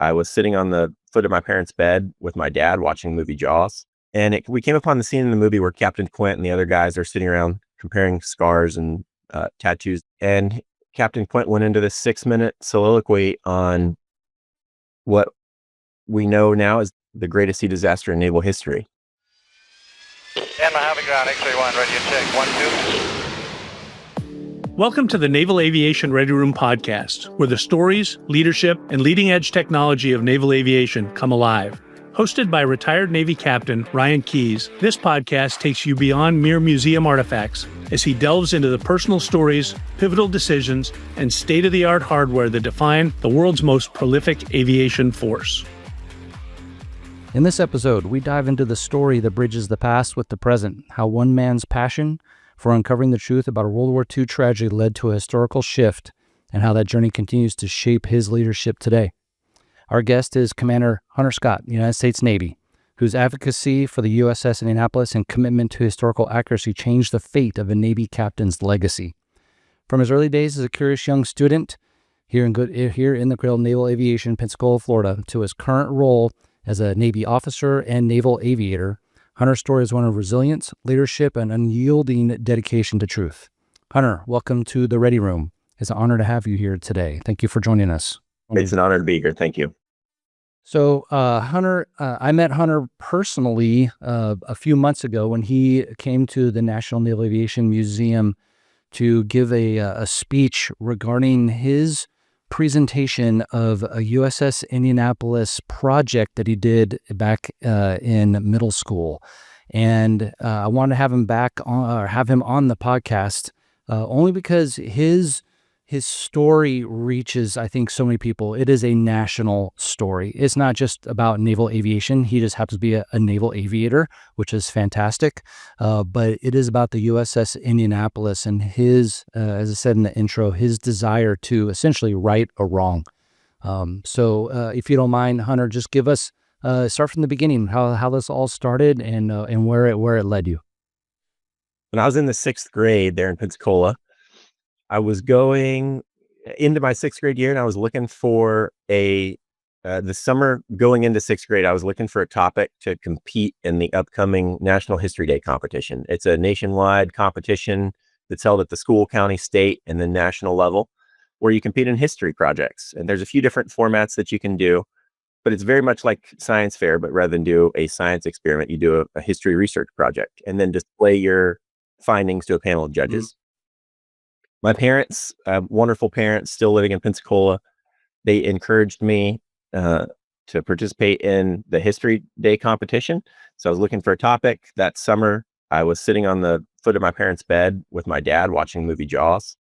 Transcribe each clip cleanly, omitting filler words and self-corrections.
I was sitting on the foot of my parents' bed with my dad watching the movie Jaws. And we came upon the scene in the movie where Captain Quint and the other guys are sitting around comparing scars and tattoos. And Captain Quint went into this 6-minute soliloquy on what we know now is the greatest sea disaster in naval history. And my having ground, X-ray 1, ready to check. 1, 2. Welcome to the Naval Aviation Ready Room podcast, where the stories, leadership, and leading-edge technology of naval aviation come alive. Hosted by retired Navy Captain Ryan Keyes, this podcast takes you beyond mere museum artifacts as he delves into the personal stories, pivotal decisions, and state-of-the-art hardware that define the world's most prolific aviation force. In this episode, we dive into the story that bridges the past with the present, how one man's passion for uncovering the truth about a World War II tragedy led to a historical shift, and how that journey continues to shape his leadership today. Our guest is Commander Hunter Scott, United States Navy, whose advocacy for the USS Indianapolis and commitment to historical accuracy changed the fate of a Navy captain's legacy. From his early days as a curious young student here in the Cradle of Naval Aviation, Pensacola, Florida, to his current role as a Navy officer and naval aviator, Hunter's story is one of resilience, leadership, and unyielding dedication to truth. Hunter, welcome to the Ready Room. It's an honor to have you here today. Thank you for joining us. It's an honor to be here. Thank you. So, Hunter, I met Hunter personally a few months ago when he came to the National Naval Aviation Museum to give a speech regarding his presentation of a USS Indianapolis project that he did back in middle school. And I wanted to have him have him on the podcast only because his story reaches, I think, so many people. It is a national story. It's not just about naval aviation. He just happens to be a naval aviator, which is fantastic. But it is about the USS Indianapolis and his, as I said in the intro, his desire to essentially right a wrong. So if you don't mind, Hunter, just give us, start from the beginning, how this all started and where it led you. When I was in the 6th grade there in Pensacola, I was going into my 6th grade year, and I was looking for the summer going into 6th grade, I was looking for a topic to compete in the upcoming National History Day competition. It's a nationwide competition that's held at the school, county, state, and then national level, where you compete in history projects. And there's a few different formats that you can do, but it's very much like science fair, but rather than do a science experiment, you do a history research project and then display your findings to a panel of judges. Mm-hmm. My parents, wonderful parents, still living in Pensacola, they encouraged me to participate in the History Day competition. So I was looking for a topic. That summer, I was sitting on the foot of my parents' bed with my dad watching the movie Jaws.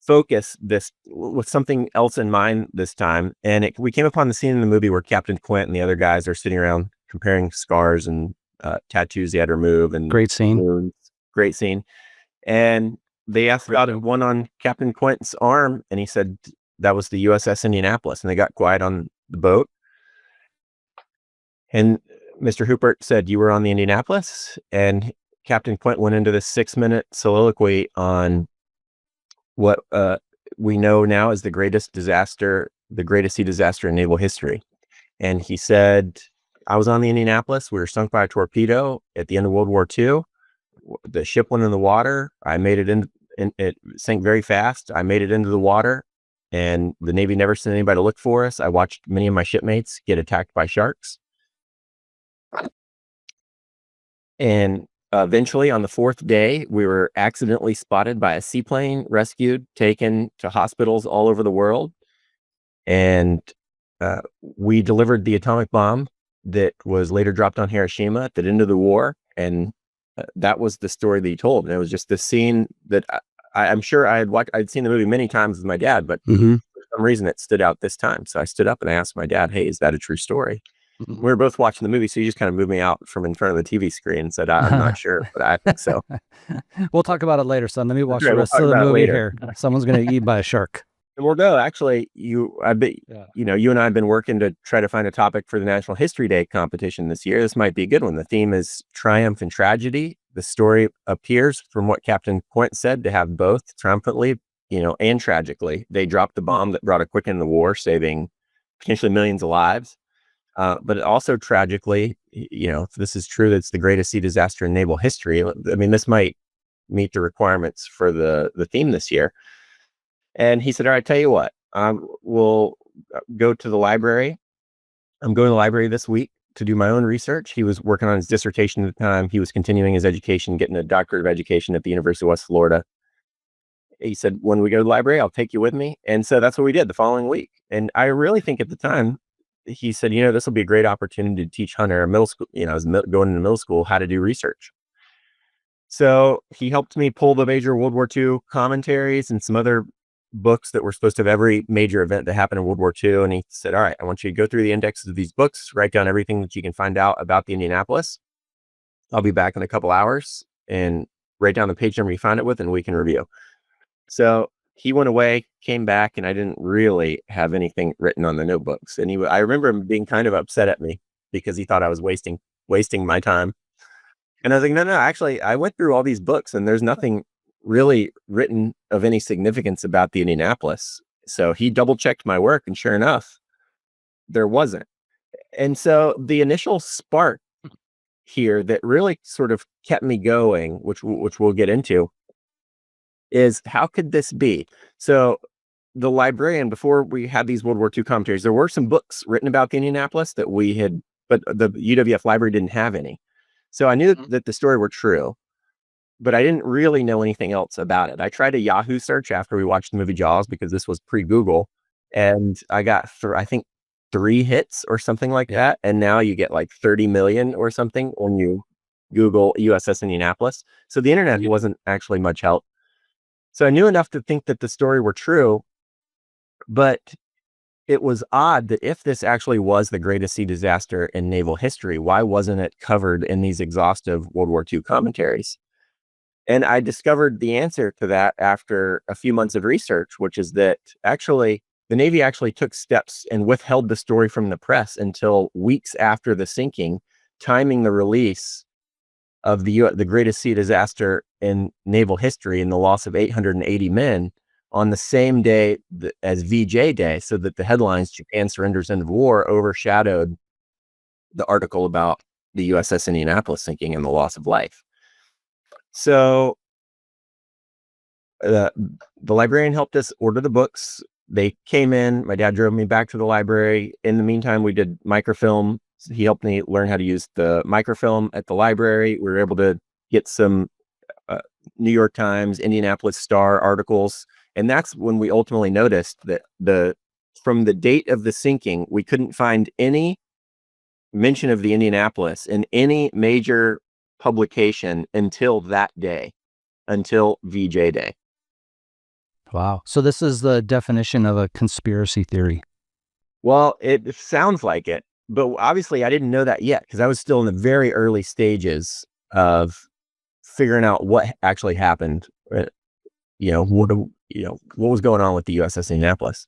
Focus this with something else in mind this time. And we came upon the scene in the movie where Captain Quint and the other guys are sitting around comparing scars and tattoos they had removed. And great scene. Wounds. Great scene. And they asked about one on Captain Quint's arm, and he said that was the USS Indianapolis, and they got quiet on the boat. And Mr. Hoopert said, "You were on the Indianapolis?" And Captain Quint went into this 6-minute soliloquy on what we know now is the greatest sea disaster in naval history. And he said, "I was on the Indianapolis. We were sunk by a torpedo at the end of World War II. The ship went in the water. I made it in. And it sank very fast. I made it into the water, and the Navy never sent anybody to look for us. I watched many of my shipmates get attacked by sharks. And eventually, on the 4th day, we were accidentally spotted by a seaplane, rescued, taken to hospitals all over the world. And we delivered the atomic bomb that was later dropped on Hiroshima at the end of the war. And that was the story that he told. And it was just this scene that I'm sure I'd seen the movie many times with my dad, but for some reason it stood out this time. So I stood up and I asked my dad, "Hey, is that a true story?" We were both watching the movie, so he just kind of moved me out from in front of the TV screen and said, "I'm not sure, but I think so." We'll talk about it later, son. Let me watch the rest of the movie here. Someone's going to get eaten by a shark. Well, no, actually, you and I have been working to try to find a topic for the National History Day competition this year. This might be a good one. The theme is triumph and tragedy. The story appears, from what Captain Quint said, to have both triumphantly, and tragically. They dropped the bomb that brought a quick end to the war, saving potentially millions of lives. But also tragically, if this is true, that's the greatest sea disaster in naval history. I mean, this might meet the requirements for the theme this year. And he said, all right, tell you what, we'll go to the library. I'm going to the library this week to do my own research. He was working on his dissertation at the time. He was continuing his education, getting a doctorate of education at the University of West Florida. He said, when we go to the library, I'll take you with me. And so that's what we did the following week. And I really think at the time, he said, this will be a great opportunity to teach Hunter middle school, I was going into middle school, how to do research. So he helped me pull the major World War II commentaries and some other books that were supposed to have every major event that happened in World War II. And he said, all right, I want you to go through the indexes of these books, write down everything that you can find out about the Indianapolis. I'll be back in a couple hours and write down the page number you found it with, and we can review. So he went away, came back, and I didn't really have anything written on the notebooks. And I remember him being kind of upset at me because he thought I was wasting my time. And I was like, no, actually, I went through all these books and there's nothing really written of any significance about the Indianapolis. So he double checked my work, and sure enough, there wasn't. And so the initial spark here that really sort of kept me going, which we'll get into, is how could this be? So the librarian, before we had these World War II commentaries, there were some books written about the Indianapolis that we had, but the UWF library didn't have any. So I knew that the story were true, but I didn't really know anything else about it. I tried a Yahoo search after we watched the movie Jaws, because this was pre-Google, and I got I think 3 hits or something like that. And now you get like 30 million or something when you Google USS Indianapolis. So the internet wasn't actually much help. So I knew enough to think that the story were true, but it was odd that if this actually was the greatest sea disaster in naval history, why wasn't it covered in these exhaustive World War II commentaries? And I discovered the answer to that after a few months of research, which is that actually the Navy actually took steps and withheld the story from the press until weeks after the sinking, timing the release of the greatest sea disaster in naval history and the loss of 880 men on the same day as VJ Day, so that the headlines, Japan surrenders end of war, overshadowed the article about the USS Indianapolis sinking and the loss of life. So the librarian helped us order the books. They came in. My dad drove me back to the library. In the meantime, we did microfilm. He helped me learn how to use the microfilm at the library. We were able to get some New York Times, Indianapolis Star articles. And that's when we ultimately noticed that from the date of the sinking, we couldn't find any mention of the Indianapolis in any major publication until that day, until VJ Day. Wow. So this is the definition of a conspiracy theory. Well, it sounds like it, but obviously I didn't know that yet, because I was still in the very early stages of figuring out what actually happened. What was going on with the USS Indianapolis.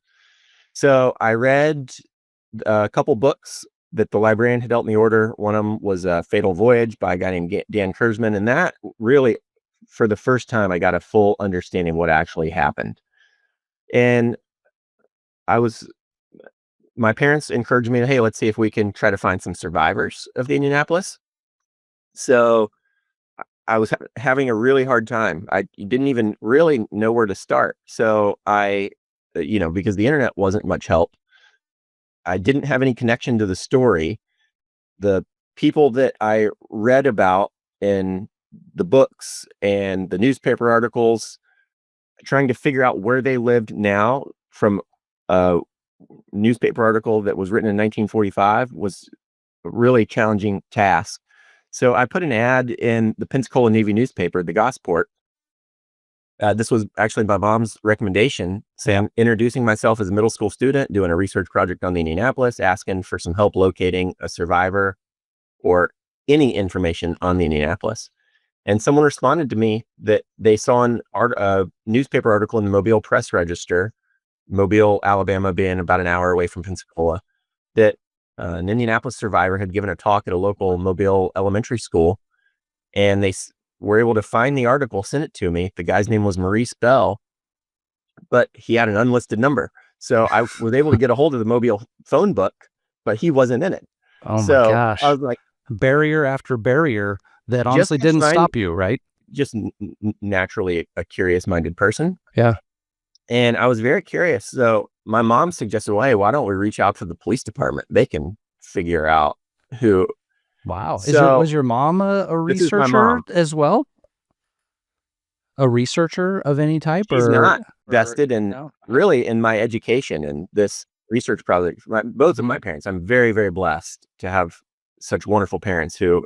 So I read a couple books that the librarian had helped me order. One of them was Fatal Voyage by a guy named Dan Kurzman. And that really, for the first time, I got a full understanding of what actually happened. And my parents encouraged me to, hey, let's see if we can try to find some survivors of the Indianapolis. So I was having a really hard time. I didn't even really know where to start. So because the internet wasn't much help, I didn't have any connection to the story. The people that I read about in the books and the newspaper articles, trying to figure out where they lived now from a newspaper article that was written in 1945 was a really challenging task. So I put an ad in the Pensacola Navy newspaper, the Gosport. This was actually my mom's recommendation, saying I'm introducing myself as a middle school student, doing a research project on the Indianapolis, asking for some help locating a survivor or any information on the Indianapolis. And someone responded to me that they saw a newspaper article in the Mobile Press Register, Mobile, Alabama being about an hour away from Pensacola, that an Indianapolis survivor had given a talk at a local Mobile elementary school, and they were able to find the article, send it to me. The guy's name was Maurice Bell, but he had an unlisted number. So I was able to get a hold of the Mobile phone book, but he wasn't in it. Oh my So gosh. I was like, Barrier after barrier that honestly because didn't I'm stop you, right? just naturally a curious-minded person. Yeah. And I was very curious. So my mom suggested, well, hey, why don't we reach out to the police department? They can figure out who. Wow. So Was your mom a this is my researcher mom. as well? A researcher of any type? She's or not vested in No? really in my education and this research project. Both of Mhm. my parents, I'm very, very blessed to have such wonderful parents who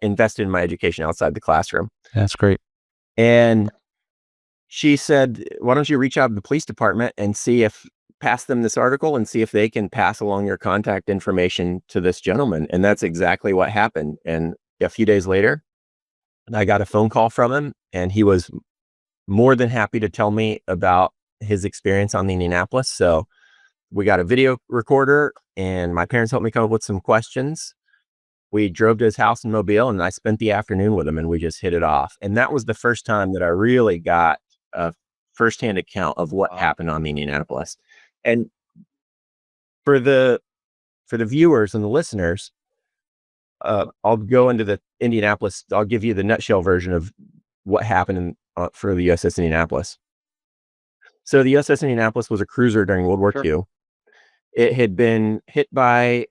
invested in my education outside the classroom. That's great. And she said, why don't you reach out to the police department and pass them this article and see if they can pass along your contact information to this gentleman. And that's exactly what happened. And a few days later, I got a phone call from him, and he was more than happy to tell me about his experience on the Indianapolis. So we got a video recorder, and my parents helped me come up with some questions. We drove to his house in Mobile, and I spent the afternoon with him, and we just hit it off. And that was the first time that I really got a firsthand account of what happened on the Indianapolis. And for the viewers and the listeners, I'll go into the Indianapolis. I'll give you the nutshell version of what happened for the USS Indianapolis. So the USS Indianapolis was a cruiser during World War II. It had been hit by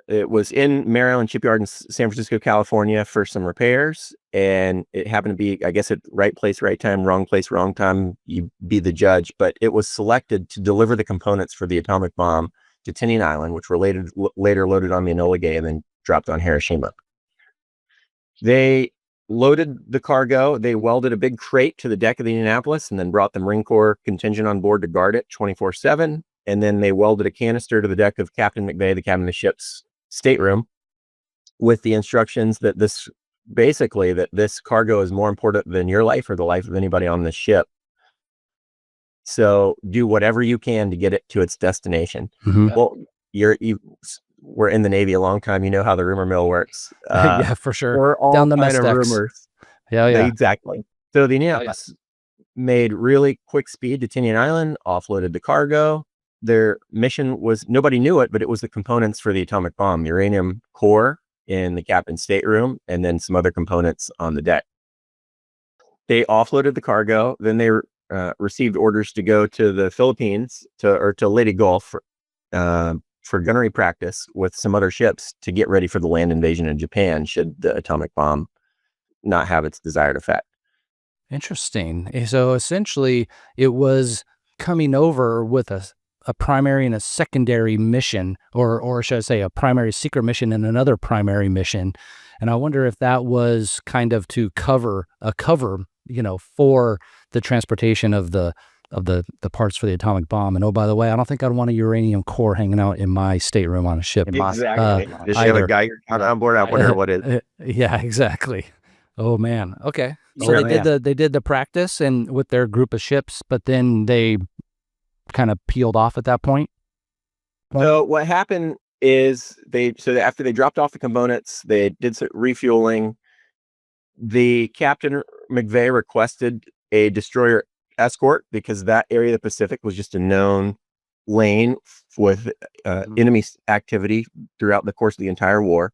it was in Maryland Shipyard in San Francisco, California for some repairs. And it happened to be, I guess, at right place, right time, wrong place, wrong time. You be the judge. But it was selected to deliver the components for the atomic bomb to Tinian Island, which were later loaded on the Enola Gay and then dropped on Hiroshima. They loaded the cargo. They welded a big crate to the deck of the Indianapolis and then brought the Marine Corps contingent on board to guard it 24/7. And then they welded a canister to the deck of Captain McVay, the captain of the ship's stateroom, with the instructions that this cargo is more important than your life or the life of anybody on this ship. So do whatever you can to get it to its destination. Mhm. Well, you were in the Navy a long time. You know how the rumor mill works. Yeah, for sure. Or all Down the kind mess of decks. rumors. Yeah, yeah. Exactly. So the Indianapolis made really quick speed to Tinian Island, offloaded the cargo. Their mission was, nobody knew it, but it was the components for the atomic bomb, uranium core in the captain's stateroom, and then some other components on the deck. They offloaded the cargo. Then they received orders to go to the Philippines to Leyte Gulf for gunnery practice with some other ships to get ready for the land invasion in Japan should the atomic bomb not have its desired effect. Interesting. So essentially, it was coming over with a primary and a secondary mission, or should I say a primary secret mission and another primary mission. And I wonder if that was kind of to cover, for the transportation of the parts for the atomic bomb. And oh, by the way, I don't think I'd want a uranium core hanging out in my stateroom on a ship. Exactly. Does she have a Geiger counter on board? I wonder what it is. Yeah, exactly. Oh man. Okay. So they did the practice and with their group of ships, but then they kind of peeled off at that point. So what happened is after they dropped off the components, they did some refueling. The Captain McVay requested a destroyer escort because that area of the Pacific was just a known lane with enemy activity throughout the course of the entire war.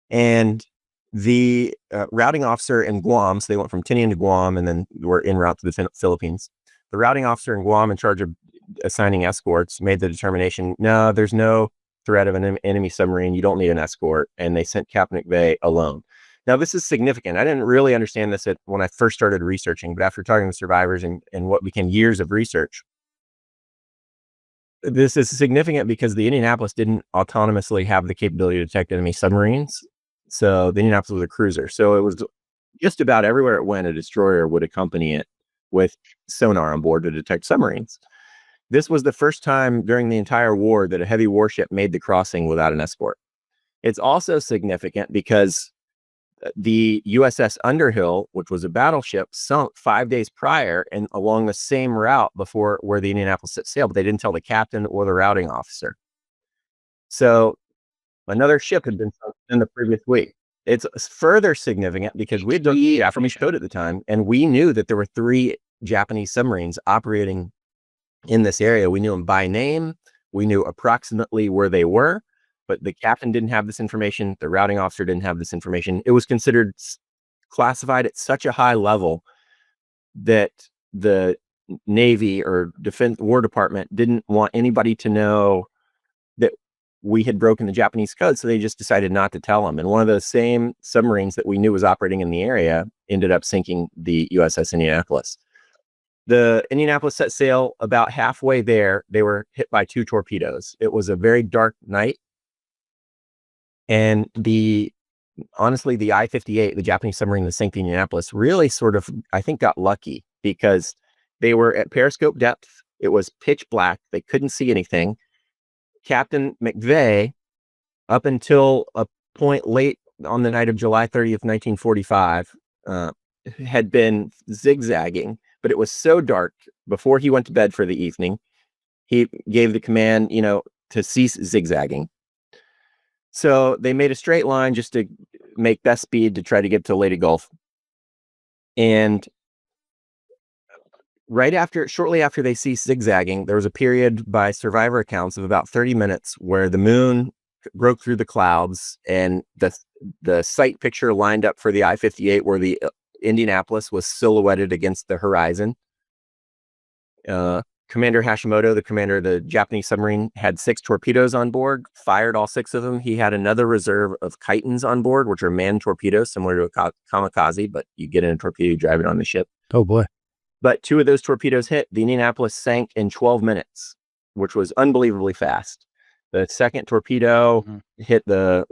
And the routing officer in Guam, so they went from Tinian to Guam and then were en route to the Philippines. The routing officer in Guam in charge of assigning escorts made the determination, no, there's no threat of an enemy submarine. You don't need an escort. And they sent Captain McVay alone. Now, this is significant. I didn't really understand this when I first started researching, but after talking to survivors and what became years of research, this is significant because the Indianapolis didn't autonomously have the capability to detect enemy submarines. So the Indianapolis was a cruiser. So it was just about everywhere it went, a destroyer would accompany it with sonar on board to detect submarines. This was the first time during the entire war that a heavy warship made the crossing without an escort. It's also significant because the USS Underhill, which was a battleship, sunk 5 days prior and along the same route before where the Indianapolis set sail, but they didn't tell the captain or the routing officer. So another ship had been sunk in the previous week. It's further significant because we had done the affirmation code at the time, and we knew that there were 3 Japanese submarines operating in this area. We knew them by name. We knew approximately where they were, but the captain didn't have this information. The routing officer didn't have this information. It was considered classified at such a high level that the Navy or Defense War Department didn't want anybody to know that we had broken the Japanese code, so they just decided not to tell them. And one of the same submarines that we knew was operating in the area ended up sinking the USS Indianapolis. The Indianapolis set sail. About halfway there, they were hit by 2 torpedoes. It was a very dark night, and honestly, the I-58, the Japanese submarine that sank the Indianapolis, really sort of, I think, got lucky because they were at periscope depth. It was pitch black. They couldn't see anything. Captain McVay, up until a point late on the night of July 30th, 1945, had been zigzagging, but it was so dark before he went to bed for the evening, he gave the command, to cease zigzagging. So they made a straight line just to make best speed to try to get to Leyte Gulf. And shortly after they ceased zigzagging, there was a period by survivor accounts of about 30 minutes where the moon broke through the clouds and the sight picture lined up for the I-58 where the Indianapolis was silhouetted against the horizon. Commander Hashimoto, the commander of the Japanese submarine, had 6 torpedoes on board, fired all 6 of them. He had another reserve of chitons on board, which are manned torpedoes, similar to a kamikaze, but you get in a torpedo, you drive it on the ship. Oh, boy. But 2 of those torpedoes hit. The Indianapolis sank in 12 minutes, which was unbelievably fast. The second torpedo hit the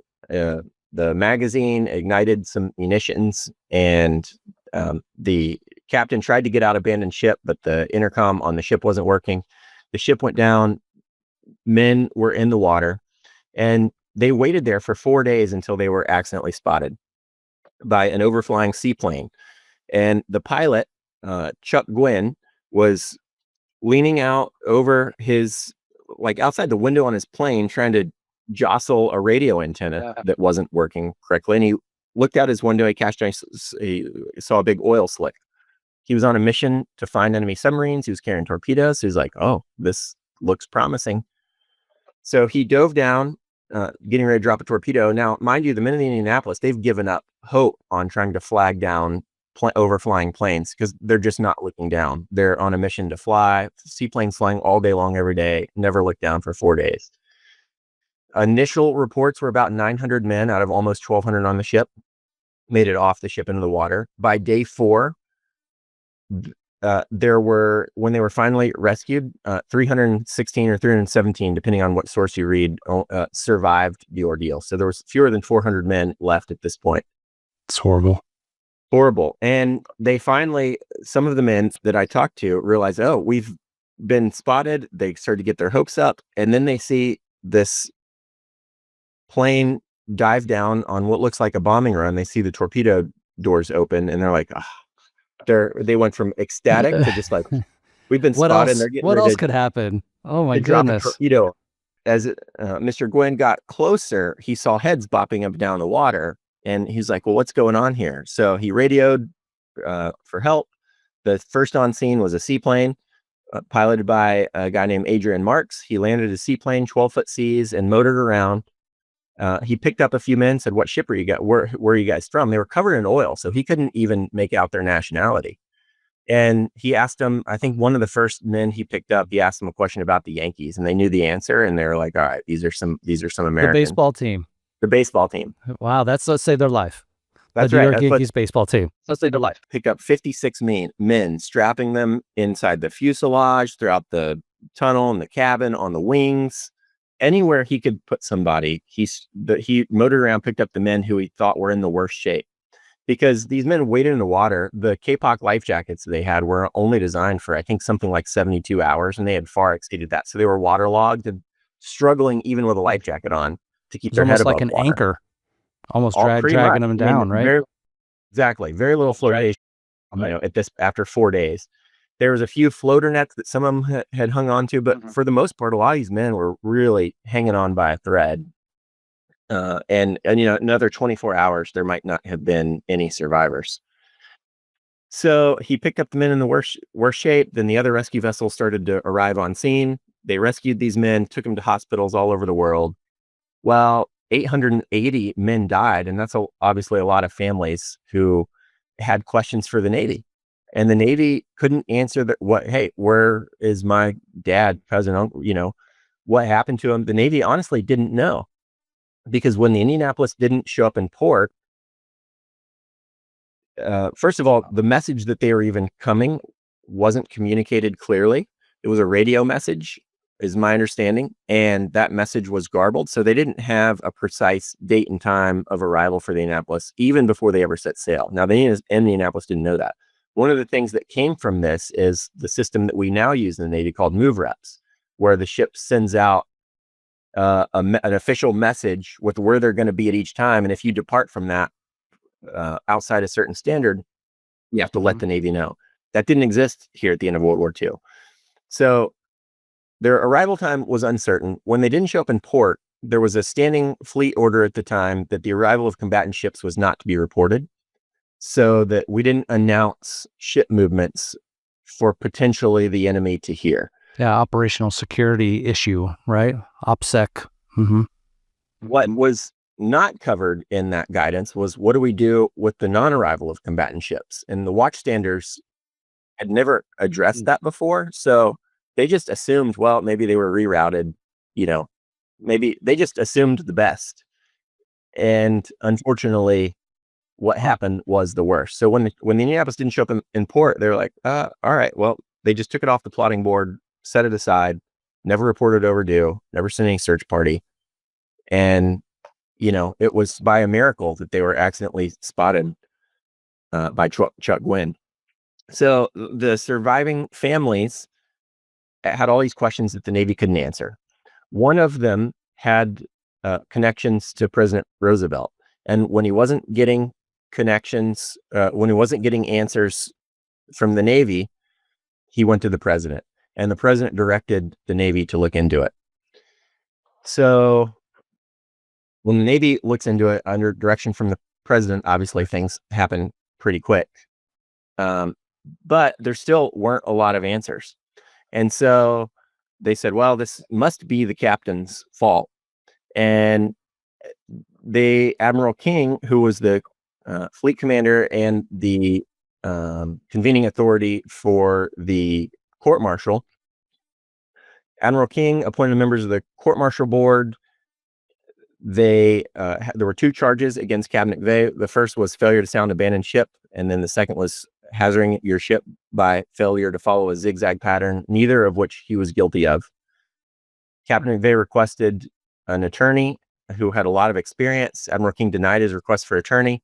magazine, ignited some munitions, and the captain tried to get out abandoned ship, but the intercom on the ship wasn't working. The ship went down. Men were in the water, and they waited there for 4 days until they were accidentally spotted by an overflying seaplane. And the pilot, Chuck Gwynn, was leaning out over outside the window on his plane, trying to jostle a radio antenna that wasn't working correctly. And he looked out his window, he saw a big oil slick. He was on a mission to find enemy submarines. He was carrying torpedoes. So he was like, oh, this looks promising. So he dove down, getting ready to drop a torpedo. Now, mind you, the men in the Indianapolis, they've given up hope on trying to flag down overflying planes because they're just not looking down. They're on a mission to fly, seaplanes flying all day long every day, never looked down for 4 days. Initial reports were about 900 men out of almost 1,200 on the ship made it off the ship into the water. By day 4, when they were finally rescued, 316 or 317, depending on what source you read, survived the ordeal. So there was fewer than 400 men left at this point. It's horrible. Horrible. And they finally, some of the men that I talked to realized, oh, we've been spotted. They started to get their hopes up. And then they see this plane dive down on what looks like a bombing run. They see the torpedo doors open, and they're like, they went from ecstatic to just like, we've been spotted. What else could happen? Oh my goodness. Torpedo. As Mr. Gwynn got closer, he saw heads bopping up and down the water, and he's like, well, what's going on here? So he radioed for help. The first on scene was a seaplane piloted by a guy named Adrian Marks. He landed a seaplane, 12-foot seas, and motored around. He picked up a few men, said, what ship are you guys? Where are you guys from? They were covered in oil, so he couldn't even make out their nationality. And he asked them, I think one of the first men he picked up, he asked them a question about the Yankees, and they knew the answer, and they were like, all right, these are some Americans. The baseball team. The baseball team. Wow, let's say their life. That's the right. New York Yankees baseball team. Let's say their life. Pick up 56 men, strapping them inside the fuselage, throughout the tunnel, in the cabin, on the wings. Anywhere he could put somebody, he motored around, picked up the men who he thought were in the worst shape. Because these men waded in the water. The Kapok life jackets they had were only designed for, I think, something like 72 hours, and they had far exceeded that. So they were waterlogged and struggling even with a life jacket on to keep their head above almost like an water. Anchor, almost dragging them down, right? Exactly. Very little flotation. After 4 days. There was a few floater nets that some of them had hung on to, but for the most part, a lot of these men were really hanging on by a thread. And another 24 hours, there might not have been any survivors. So he picked up the men in the worst shape. Then the other rescue vessels started to arrive on scene. They rescued these men, took them to hospitals all over the world. Well, 880 men died, and that's obviously a lot of families who had questions for the Navy. And the Navy couldn't answer hey, where is my dad, cousin, uncle, what happened to him? The Navy honestly didn't know, because when the Indianapolis didn't show up in port, first of all, the message that they were even coming wasn't communicated clearly. It was a radio message, is my understanding, and that message was garbled. So they didn't have a precise date and time of arrival for the Indianapolis, even before they ever set sail. Now, the Indianapolis didn't know that. One of the things that came from this is the system that we now use in the Navy called move reps, where the ship sends out an official message with where they're going to be at each time. And if you depart from that outside a certain standard, you have to let the Navy know. That didn't exist here at the end of World War II. So their arrival time was uncertain. When they didn't show up in port, there was a standing fleet order at the time that the arrival of combatant ships was not to be reported, so that we didn't announce ship movements for potentially the enemy to hear. Yeah, operational security issue, right? OPSEC. Mm-hmm. What was not covered in that guidance was, what do we do with the non-arrival of combatant ships? And the watchstanders had never addressed that before. So they just assumed, well, maybe they were rerouted, maybe they just assumed the best. And unfortunately, what happened was the worst. So when the Indianapolis didn't show up in port, they were like, all right, well, they just took it off the plotting board, set it aside, never reported overdue, never sent any search party. And, it was by a miracle that they were accidentally spotted by Chuck Gwynn. So the surviving families had all these questions that the Navy couldn't answer. One of them had connections to President Roosevelt. And when he wasn't getting connections, when he wasn't getting answers from the Navy, he went to the president, and the president directed the Navy to look into it. So when the Navy looks into it under direction from the president, obviously things happen pretty quick. But there still weren't a lot of answers. And so they said, well, this must be the captain's fault. And Admiral King, who was the fleet commander and the convening authority for the court-martial, Admiral King appointed members of the court-martial board. There were 2 charges against Captain McVay. The first was failure to sound abandoned ship, and then the second was hazarding your ship by failure to follow a zigzag pattern, neither of which he was guilty of. Captain McVay requested an attorney who had a lot of experience. Admiral King denied his request for attorney,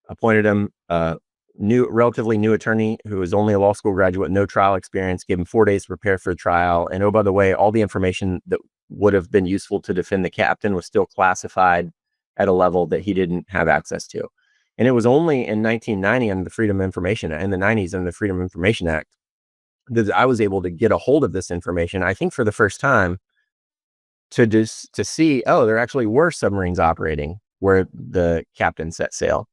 appointed him a relatively new attorney who was only a law school graduate, no trial experience, gave him 4 days to prepare for the trial. And oh, by the way, all the information that would have been useful to defend the captain was still classified at a level that he didn't have access to. And it was only in 1990 under the Freedom of Information, in the 90s under the Freedom of Information Act, that I was able to get a hold of this information, I think for the first time, to see, oh, there actually were submarines operating where the captain set sail.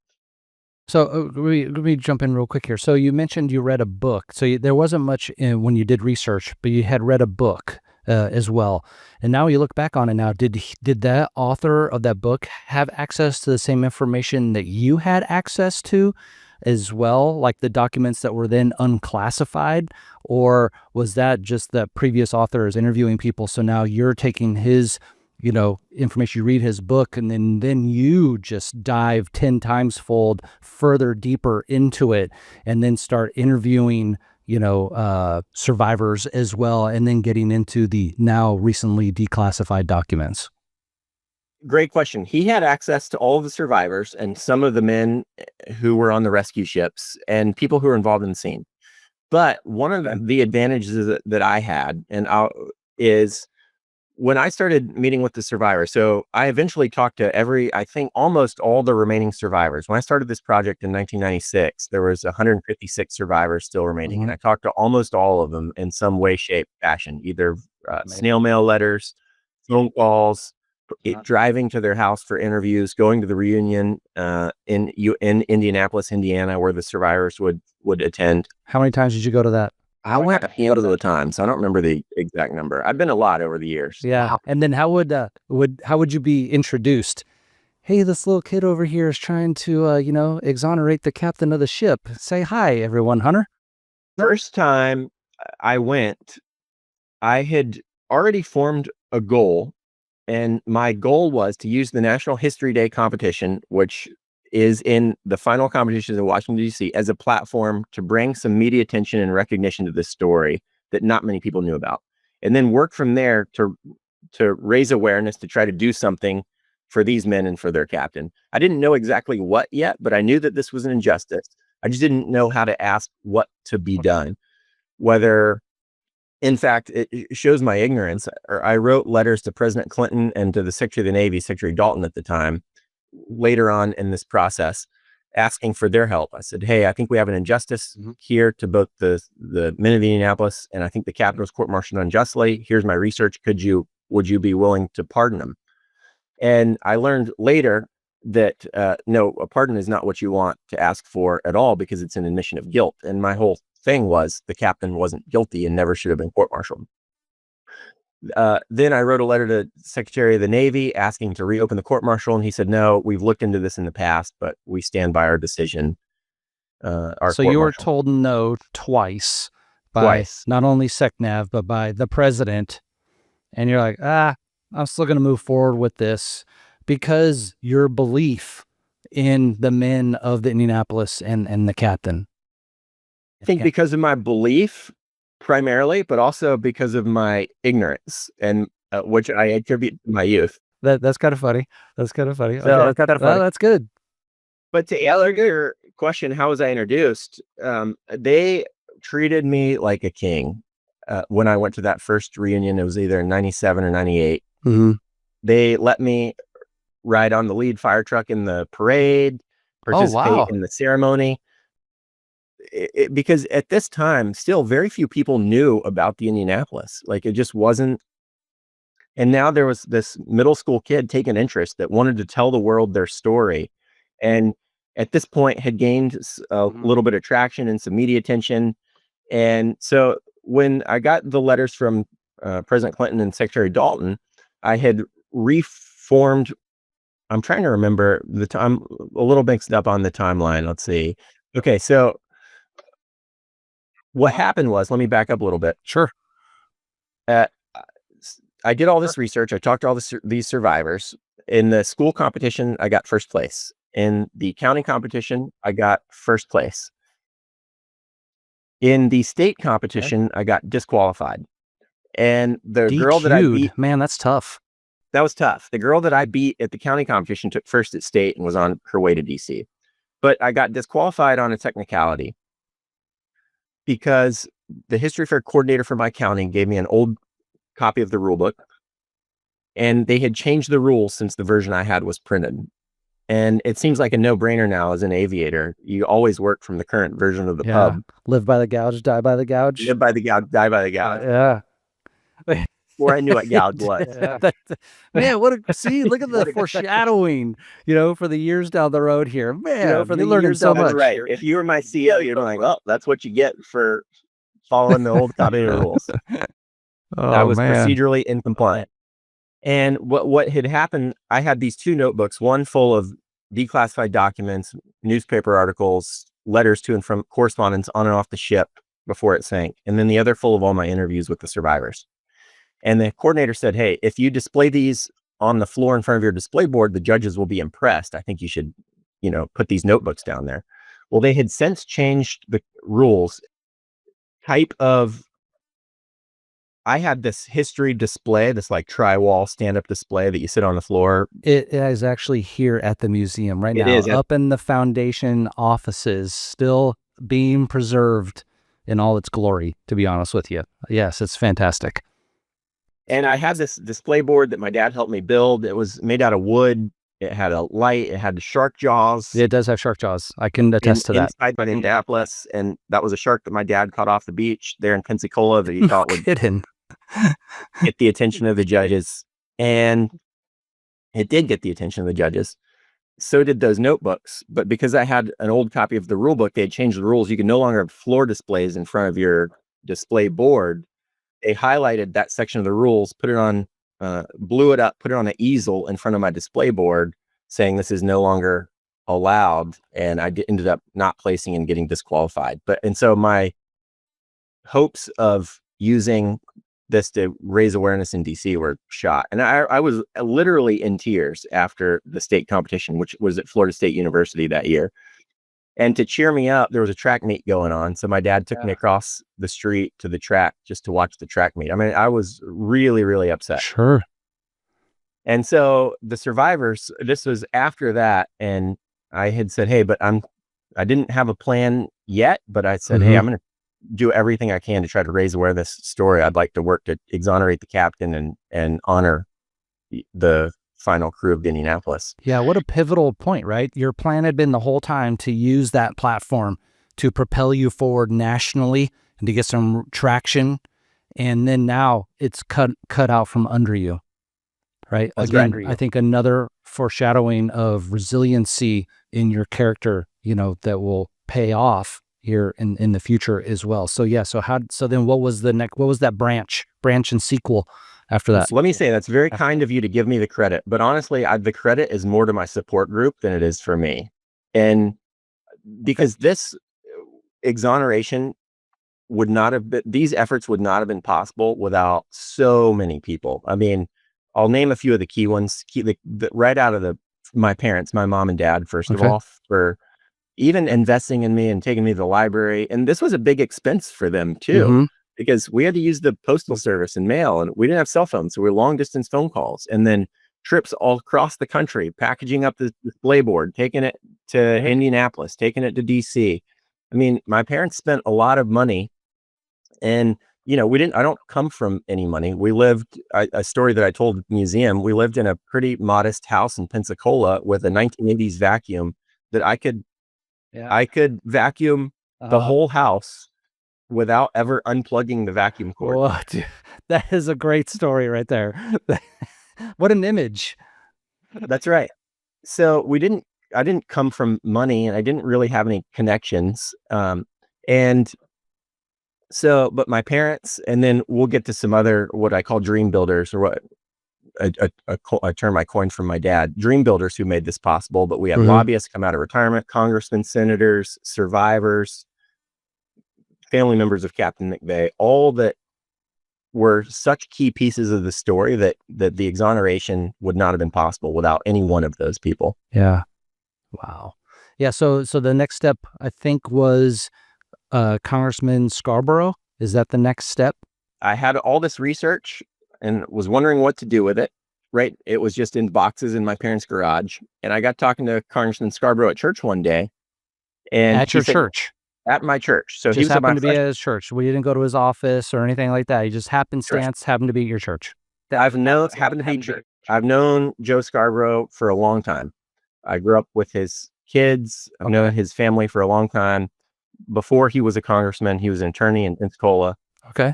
So let me jump in real quick here. So you mentioned you read a book. So there wasn't much when you did research, but you had read a book as well. And now you look back on it now, did that author of that book have access to the same information that you had access to as well, like the documents that were then unclassified? Or was that just the previous author is interviewing people, so now you're taking his information, you read his book, and then you just dive 10 times fold further deeper into it and then start interviewing survivors as well, and then getting into the now recently declassified documents? Great question. He had access to all of the survivors and some of the men who were on the rescue ships and people who were involved in the scene. But one of the advantages that I had is when I started meeting with the survivors. So I eventually talked to I think almost all the remaining survivors. When I started this project in 1996, there was 156 survivors still remaining. And I talked to almost all of them in some way, shape, fashion, either snail mail letters, phone calls, driving to their house for interviews, going to the reunion in Indianapolis, Indiana, where the survivors would attend. How many times did you go to that? I went a handful of the times. I don't remember the exact number. I've been a lot over the years. Yeah. Wow. And then how would you be introduced? Hey, this little kid over here is trying to, exonerate the captain of the ship. Say hi, everyone, Hunter. First time I went, I had already formed a goal, and my goal was to use the National History Day competition, which is in the final competitions in Washington, D.C., as a platform to bring some media attention and recognition to this story that not many people knew about, and then work from there to raise awareness, to try to do something for these men and for their captain. I didn't know exactly what yet, but I knew that this was an injustice. I just didn't know how to ask what to be done. Whether, in fact, it shows my ignorance. I wrote letters to President Clinton and to the Secretary of the Navy, Secretary Dalton at the time, later on in this process, asking for their help. I said, hey, I think we have an injustice here to both the men of Indianapolis, and I think the captain was court-martialed unjustly. Here's my research. Would you be willing to pardon him? And I learned later that no, a pardon is not what you want to ask for at all, because it's an admission of guilt. And my whole thing was the captain wasn't guilty and never should have been court-martialed. Then I wrote a letter to Secretary of the Navy asking to reopen the court-martial, and he said, no, we've looked into this in the past, but we stand by our decision. So you were told no twice by not only SecNav, but by the president. And you're like, I'm still going to move forward with this because your belief in the men of the Indianapolis and the captain. I think because of my belief primarily, but also because of my ignorance, and which I attribute to my youth. That's kind of funny. That's kind of funny. So, okay. That's good. But to answer your question, how was I introduced? They treated me like a king. When I went to that first reunion, it was either in 97 or 98. Mm-hmm. They let me ride on the lead fire truck in the parade, participate in the ceremony. Because at this time, still very few people knew about the Indianapolis. Like, it just wasn't. And now there was this middle school kid taking interest that wanted to tell the world their story. And at this point had gained a little bit of traction and some media attention. And so when I got the letters from President Clinton and Secretary Dalton, I had reformed. I'm trying to remember the time, a little mixed up on the timeline. Let's see. Okay, so what happened was, let me back up a little bit. Sure. I did all this research. I talked to all these survivors. In the school competition, I got first place. In the county competition, I got first place. In the state competition, I got disqualified. And the girl that I beat, man, that's tough. That was tough. The girl that I beat at the county competition took first at state and was on her way to DC. But I got disqualified on a technicality because the history fair coordinator for my county gave me an old copy of the rule book, and they had changed the rules since the version I had was printed. And it seems like a no-brainer now as an aviator. You always work from the current version of the pub. Live by the gouge, die by the gouge. Live by the gouge, die by the gouge. Yeah. Before I knew what gouge was. Man, look at the foreshadowing, for the years down the road here. Man, for the you're learning so much. Right. If you were my CEO, you're like, well, that's what you get for following the old copy of the rules. I was procedurally incompliant. And what had happened, I had these two notebooks, one full of declassified documents, newspaper articles, letters to and from correspondence on and off the ship before it sank, and then the other full of all my interviews with the survivors. And the coordinator said, hey, if you display these on the floor in front of your display board, the judges will be impressed. I think you should, put these notebooks down there. Well, they had since changed the rules. I had this history display, this like tri-wall stand-up display that you sit on the floor. It is actually here at the museum right now. It is up in the foundation offices, still being preserved in all its glory, to be honest with you. Yes, it's fantastic. And I had this display board that my dad helped me build. It was made out of wood. It had a light. It had the shark jaws. It does have shark jaws. I can attest to that. Inside by Indianapolis, and that was a shark that my dad caught off the beach there in Pensacola that he thought would get the attention of the judges. And It did get the attention of the judges. So did those notebooks. But because I had an old copy of the rule book, they had changed the rules. You can no longer have floor displays in front of your display board. They highlighted that section of the rules, put it on, blew it up, put it on an easel in front of my display board, saying this is no longer allowed. And I ended up not placing and getting disqualified. And so my hopes of using this to raise awareness in DC were shot. And I was literally in tears after the state competition, which was at Florida State University that year. And to cheer me up, there was a track meet going on. So my dad took me across the street to the track just to watch the track meet. I mean, I was really, really upset. Sure. And so the survivors, this was after that. And I had said, hey, but I didn't have a plan yet, but I said, hey, I'm going to do everything I can to try to raise awareness story. I'd like to work to exonerate the captain and honor the final crew of the Indianapolis. Yeah, what a pivotal point, right? Your plan had been the whole time to use that platform to propel you forward nationally and to get some traction. And then now it's cut out from under you, right? Again, I think another foreshadowing of resiliency in your character, that will pay off here in the future as well. So yeah, so then what was that branch and sequel after that? So let me say, that's very kind of you to give me the credit, but honestly, the credit is more to my support group than it is for me. And because this exoneration these efforts would not have been possible without so many people. I mean, I'll name a few of the key ones, right out of my parents, my mom and dad, first of all, for even investing in me and taking me to the library. And this was a big expense for them too, because we had to use the postal service and mail, and we didn't have cell phones. So we were long distance phone calls, and then trips all across the country, packaging up the display board, taking it to Indianapolis, taking it to DC. I mean, my parents spent a lot of money, and I don't come from any money. We lived, a story that I told at the museum, we lived in a pretty modest house in Pensacola with a 1980s vacuum that I could vacuum the whole house without ever unplugging the vacuum cord. Whoa, dude, that is a great story right there. What an image. That's right. So I didn't come from money, and I didn't really have any connections. But my parents, and then we'll get to some other, what I call dream builders, or what a term I coined from my dad, dream builders who made this possible. But we have lobbyists come out of retirement, congressmen, senators, survivors, family members of Captain McVay, all that were such key pieces of the story that the exoneration would not have been possible without any one of those people. Yeah. Wow. Yeah. So the next step, I think, was Congressman Scarborough. Is that the next step? I had all this research and was wondering what to do with it. Right. It was just in boxes in my parents' garage. And I got talking to Congressman Scarborough at church one day. And at your church? At my church. So he just happened to be at his church. We didn't go to his office or anything like that. He just happened to be at your church. I've known Joe Scarborough for a long time. I grew up with his kids. I've known his family for a long time. Before he was a congressman, he was an attorney in Pensacola. Okay.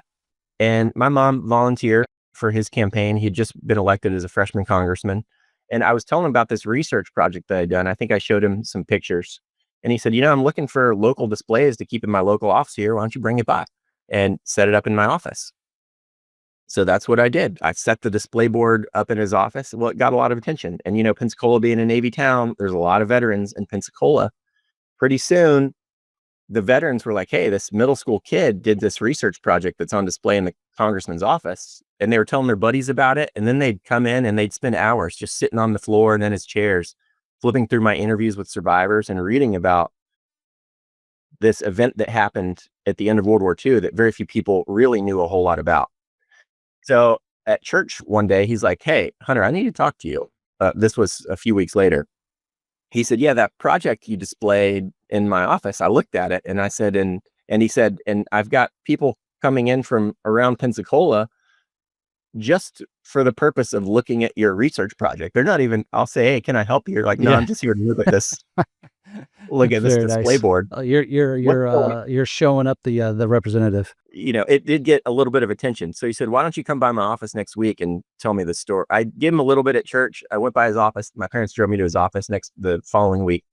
And my mom volunteered for his campaign. He had just been elected as a freshman congressman. And I was telling him about this research project that I'd done. I think I showed him some pictures. And he said, I'm looking for local displays to keep in my local office here. Why don't you bring it by and set it up in my office? So that's what I did. I set the display board up in his office. Well, it got a lot of attention. And, Pensacola being a Navy town, there's a lot of veterans in Pensacola. Pretty soon, the veterans were like, hey, this middle school kid did this research project that's on display in the congressman's office. And they were telling their buddies about it. And then they'd come in and they'd spend hours just sitting on the floor and in his chairs, flipping through my interviews with survivors and reading about this event that happened at the end of World War II that very few people really knew a whole lot about. So at church one day, he's like, hey, Hunter, I need to talk to you. This was a few weeks later. He said, yeah, that project you displayed in my office, I looked at it and I said, and he said, and I've got people coming in from around Pensacola just for the purpose of looking at your research project. They're not even, I'll say, hey, can I help you? You're like, no, I'm just here to look at this. look at this Very display nice. board. You're showing up the representative. It did get a little bit of attention. So he said, why don't you come by my office next week and tell me the story? I gave him a little bit at church. I went by his office. My parents drove me to his office the following week.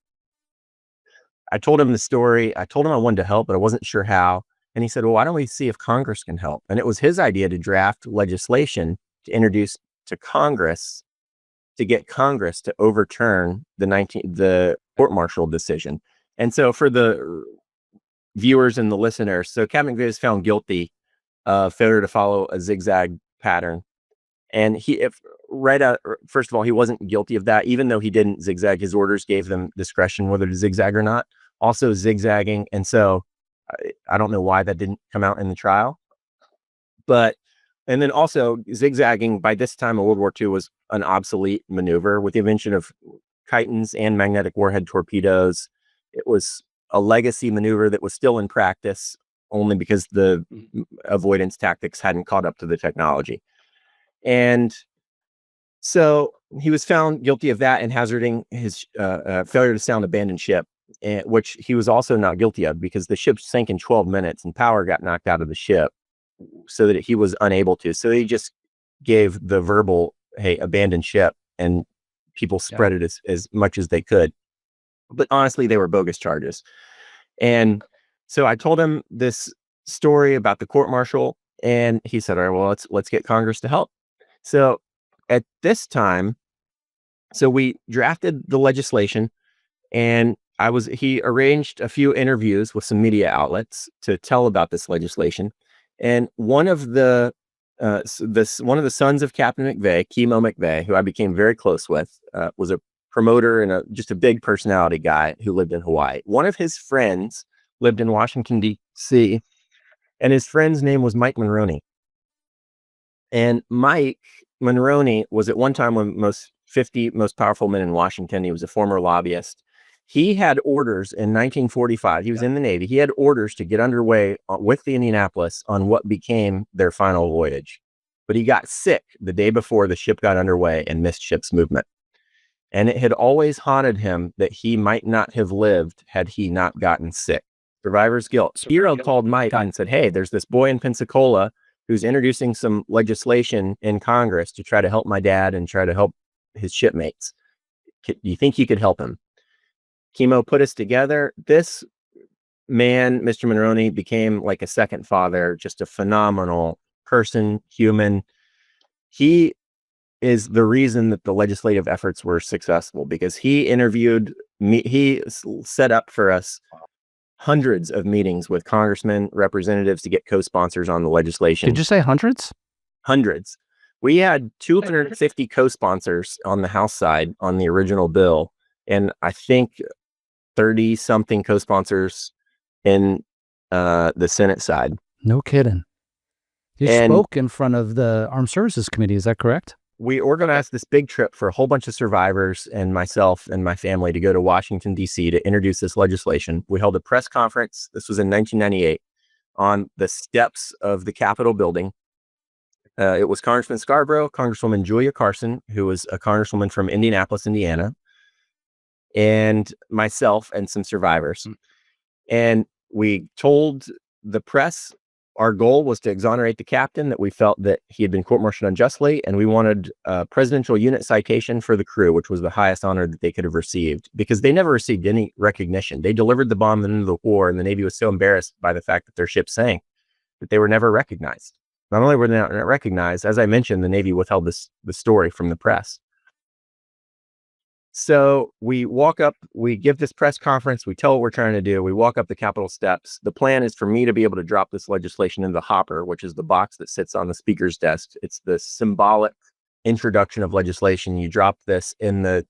I told him the story. I told him I wanted to help, but I wasn't sure how. And he said, well, why don't we see if Congress can help? And it was his idea to draft legislation to introduce to Congress to get Congress to overturn the court-martial decision. And so for the viewers and the listeners, so Captain McVay was found guilty of failure to follow a zigzag pattern. And first of all, he wasn't guilty of that, even though he didn't zigzag. His orders gave them discretion whether to zigzag or not. Also zigzagging. And so I don't know why that didn't come out in the trial. And then also zigzagging by this time of World War II was an obsolete maneuver with the invention of chitons and magnetic warhead torpedoes. It was a legacy maneuver that was still in practice only because the avoidance tactics hadn't caught up to the technology. And so he was found guilty of that and hazarding his failure to sound abandoned ship, which he was also not guilty of because the ship sank in 12 minutes and power got knocked out of the ship so that he was unable to. So he just gave the verbal, hey, abandoned ship, and people spread it as much as they could. But honestly, they were bogus charges. And so I told him this story about the court-martial, and he said, all right, well, let's get Congress to help. So at this time, so we drafted the legislation, and he arranged a few interviews with some media outlets to tell about this legislation. And one of the sons of Captain McVay, Kimo McVay, who I became very close with, was a promoter and just a big personality guy who lived in Hawaii. One of his friends lived in Washington, D.C., and his friend's name was Mike Monroney. And Mike Monroney was at one time one of the 50 most powerful men in Washington. He was a former lobbyist. He had orders in 1945. He was in the Navy. He had orders to get underway with the Indianapolis on what became their final voyage. But he got sick the day before the ship got underway and missed ship's movement. And it had always haunted him that he might not have lived had he not gotten sick. Survivor's guilt. Hero called Mike and said, hey, there's this boy in Pensacola who's introducing some legislation in Congress to try to help my dad and try to help his shipmates. Do you think you could help him? Kimo put us together. This man, Mr. Monroney, became like a second father, just a phenomenal person, human. He is the reason that the legislative efforts were successful because he interviewed me. He set up for us hundreds of meetings with congressmen, representatives to get co-sponsors on the legislation. Did you say hundreds? Hundreds. We had 250 co-sponsors on the House side on the original bill, and I think 30 something co-sponsors in the Senate side. No kidding. You spoke in front of the Armed Services Committee, is that correct? We organized this big trip for a whole bunch of survivors and myself and my family to go to Washington, D.C. to introduce this legislation. We held a press conference. This was in 1998 on the steps of the Capitol building. It was Congressman Scarborough, Congresswoman Julia Carson, who was a congresswoman from Indianapolis, Indiana, and myself and some survivors. And we told the press our goal was to exonerate the captain, that we felt that he had been court-martialed unjustly, and we wanted a presidential unit citation for the crew, which was the highest honor that they could have received, because they never received any recognition. They delivered the bomb into the war, and the Navy was so embarrassed by the fact that their ship sank that they were never recognized. Not only were they not recognized, as I mentioned, the Navy withheld the story from the press. So we walk up, we give this press conference, we tell what we're trying to do, we walk up the Capitol steps. The plan is for me to be able to drop this legislation in the hopper, which is the box that sits on the speaker's desk. It's the symbolic introduction of legislation. You drop this in the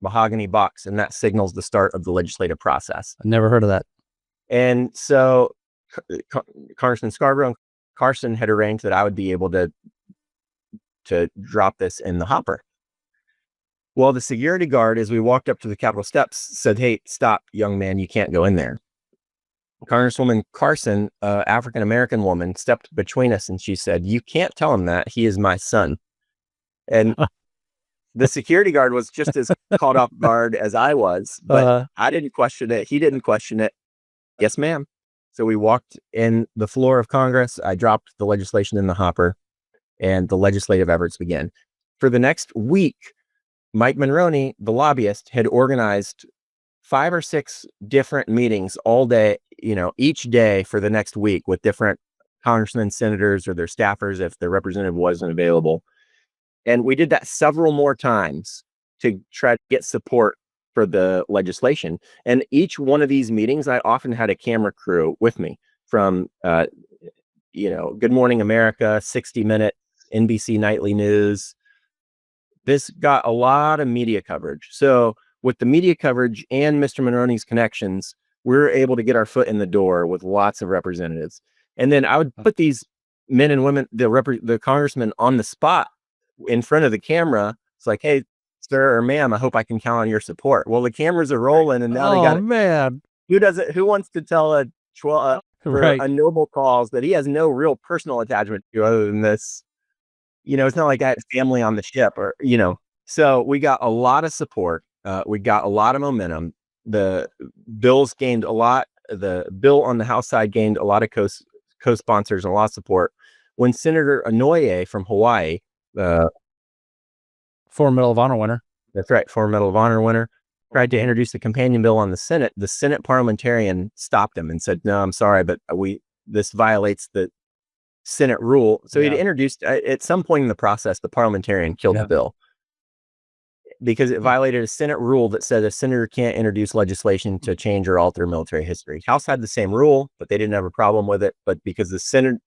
mahogany box, and that signals the start of the legislative process. I've never heard of that. And so Congressman Scarborough and Carson had arranged that I would be able to drop this in the hopper. Well, the security guard, as we walked up to the Capitol steps, said, hey, stop, young man, you can't go in there. Congresswoman Carson, an African-American woman, stepped between us and she said, you can't tell him that. He is my son. And the security guard was just as caught off guard as I was, but I didn't question it. He didn't question it. Yes, ma'am. So we walked in the floor of Congress. I dropped the legislation in the hopper, and the legislative efforts began. For the next week, Mike Monroney, the lobbyist, had organized 5 or 6 different meetings all day, each day for the next week with different congressmen, senators, or their staffers if their representative wasn't available. And we did that several more times to try to get support for the legislation. And each one of these meetings, I often had a camera crew with me from, Good Morning America, 60 Minutes, NBC Nightly News. This got a lot of media coverage. So with the media coverage and Mr. Monroney's connections, we were able to get our foot in the door with lots of representatives. And then I would put these men and women, the congressmen, on the spot in front of the camera. It's like, hey, sir or ma'am, I hope I can count on your support. Well, the cameras are rolling, and now they got man. Who wants to tell for Right. a noble cause that he has no real personal attachment to other than this? It's not like I had family on the ship So we got a lot of support. We got a lot of momentum. The bills gained a lot. The bill on the House side gained a lot of co-sponsors and a lot of support. When Senator Inouye from Hawaii, Former Medal of Honor winner. that's right, former Medal of Honor winner, tried to introduce the companion bill on the Senate parliamentarian stopped him and said, no, I'm sorry, but this violates the Senate rule. So he'd introduced, at some point in the process, the parliamentarian killed the bill because it violated a Senate rule that said a senator can't introduce legislation to change or alter military history. House had the same rule, but they didn't have a problem with it. But because the Senate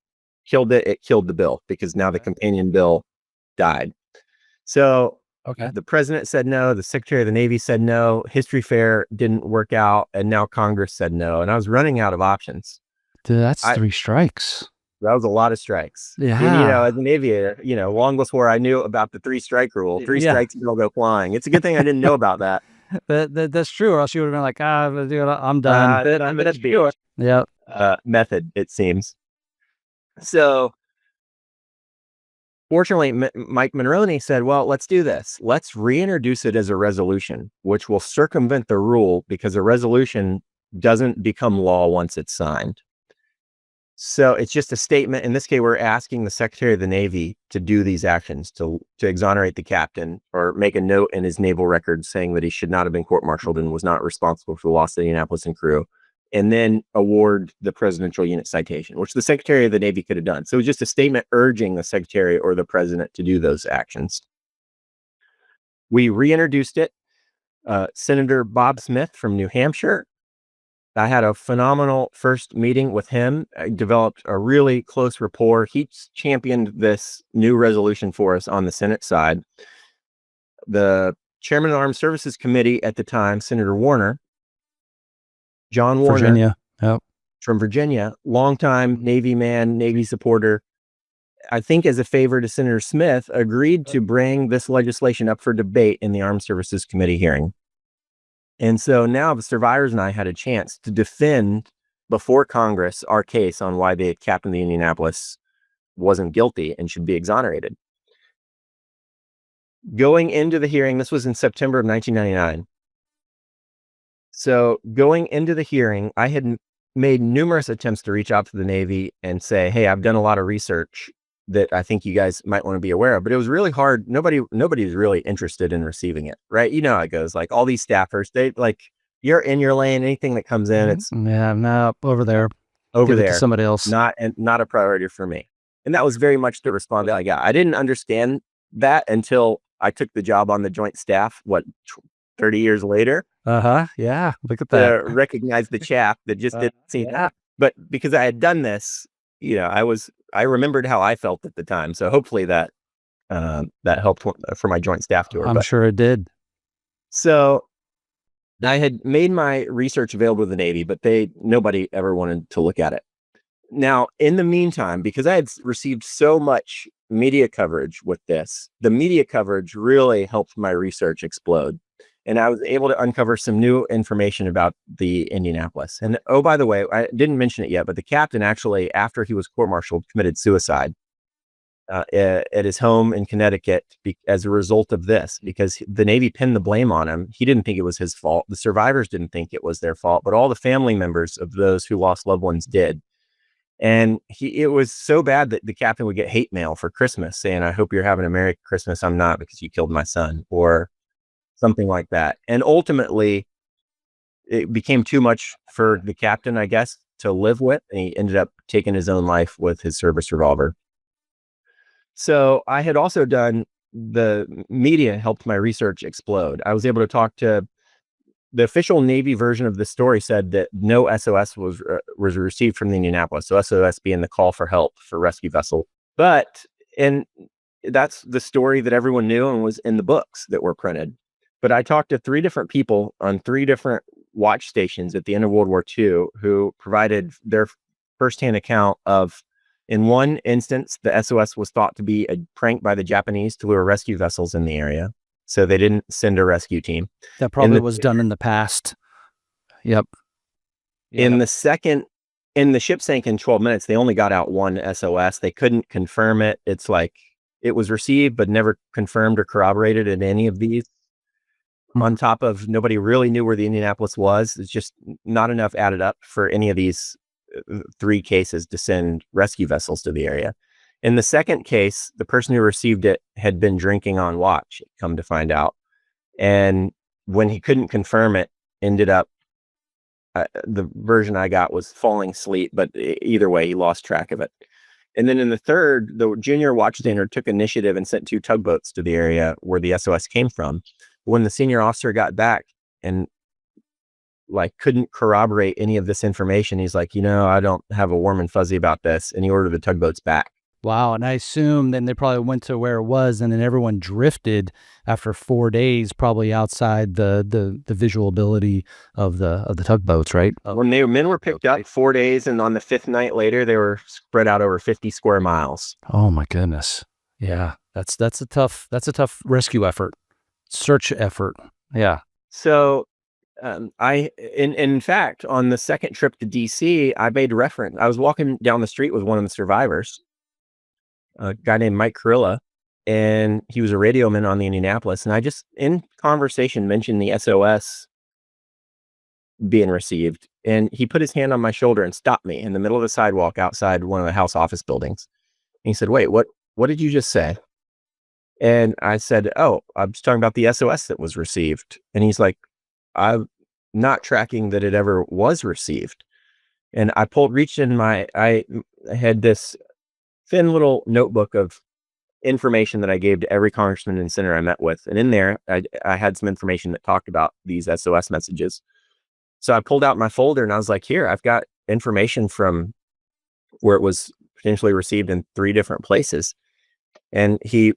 killed it, it killed the bill because now the companion bill died. So the president said no, the Secretary of the Navy said no, History Fair didn't work out, and now Congress said no. And I was running out of options. Dude, that's 3 strikes. That was a lot of strikes. Yeah. And, as an aviator, long before I knew about the 3-strike rule, 3 strikes and they'll go flying. It's a good thing I didn't know about that. That's true, or else you would have been like, dude, I'm done. I'm going to be method, it seems. So fortunately, Mike Monroney said, well, let's do this. Let's reintroduce it as a resolution, which will circumvent the rule because a resolution doesn't become law once it's signed. So it's just a statement. In this case, we're asking the Secretary of the Navy to do these actions, to exonerate the captain or make a note in his naval records saying that he should not have been court-martialed and was not responsible for the loss of the Indianapolis and crew, and then award the Presidential Unit Citation, which the Secretary of the Navy could have done. So it was just a statement urging the Secretary or the President to do those actions. We reintroduced it. Senator Bob Smith from New Hampshire, I had a phenomenal first meeting with him. I developed a really close rapport. He championed this new resolution for us on the Senate side. The chairman of the Armed Services Committee at the time, Senator Warner, John Warner, Virginia. from Virginia, longtime Navy man, Navy supporter, I think as a favor to Senator Smith, agreed to bring this legislation up for debate in the Armed Services Committee hearing. And so now the survivors and I had a chance to defend before Congress our case on why the captain of the Indianapolis wasn't guilty and should be exonerated. Going into the hearing, this was in September of 1999. So going into the hearing, I had made numerous attempts to reach out to the Navy and say, hey, I've done a lot of research that I think you guys might want to be aware of, but it was really hard. Nobody's really interested in receiving it, right? You know how it goes. Like all these staffers, they like, you're in your lane. Anything that comes in, it's no, over there, over there, somebody else. Not a priority for me. And that was very much the response that I got. I didn't understand that until I took the job on the Joint Staff. 30 years later? Yeah. Look at that. To recognize the chaff that just didn't see that. But because I had done this, I remembered how I felt at the time. So hopefully that helped for my Joint Staff tour. I'm sure it did. So I had made my research available to the Navy, but nobody ever wanted to look at it. Now, in the meantime, because I had received so much media coverage with this, the media coverage really helped my research explode. And I was able to uncover some new information about the Indianapolis. And oh, by the way, I didn't mention it yet, but the captain actually, after he was court-martialed, committed suicide. at his home in Connecticut as a result of this, because the Navy pinned the blame on him. He didn't think it was his fault. The survivors didn't think it was their fault, but all the family members of those who lost loved ones did. And it was so bad that the captain would get hate mail for Christmas saying, "I hope you're having a Merry Christmas. I'm not, because you killed my son," or something like that. And ultimately, it became too much for the captain, I guess, to live with. And he ended up taking his own life with his service revolver. So I had also done, the media helped my research explode. I was able to talk to the official Navy version of the story, said that no SOS was received from the Indianapolis. So SOS being the call for help for rescue vessel. And that's the story that everyone knew and was in the books that were printed. But I talked to 3 different people on 3 different watch stations at the end of World War II who provided their firsthand account of, in one instance, the SOS was thought to be a prank by the Japanese to lure rescue vessels in the area. So they didn't send a rescue team. That probably was done in the past. Yep. In the second, the ship sank in 12 minutes. They only got out 1 SOS. They couldn't confirm it. It's like it was received, but never confirmed or corroborated in any of these. On top of, nobody really knew where the Indianapolis was. It's just not enough added up for any of these 3 cases to send rescue vessels to the area. In the second case, the person who received it had been drinking on watch, come to find out. And when he couldn't confirm it, ended up, the version I got was falling asleep, but either way, he lost track of it. And then in the third, the junior watchstander took initiative and sent 2 tugboats to the area where the SOS came from. When the senior officer got back and couldn't corroborate any of this information, he's like, I don't have a warm and fuzzy about this. And he ordered the tugboats back. Wow. And I assume then they probably went to where it was, and then everyone drifted after 4 days, probably outside the visual ability of the tugboats, right? When men were picked up 4 days, and on the 5th night later, they were spread out over 50 square miles. Oh my goodness. Yeah. That's a tough rescue effort. Search effort. Yeah. So in fact, on the second trip to DC, I made reference. I was walking down the street with one of the survivors, a guy named Mike Carilla, and he was a radioman on the Indianapolis. And I just, in conversation, mentioned the SOS being received. And he put his hand on my shoulder and stopped me in the middle of the sidewalk outside one of the house office buildings. And he said, "Wait, what did you just say?" And I said, "Oh, I'm just talking about the SOS that was received." And he's like, "I'm not tracking that it ever was received." And I reached in I had this thin little notebook of information that I gave to every congressman and senator I met with. And in there, I had some information that talked about these SOS messages. So I pulled out my folder and I was like, "Here, I've got information from where it was potentially received in 3 different places." And he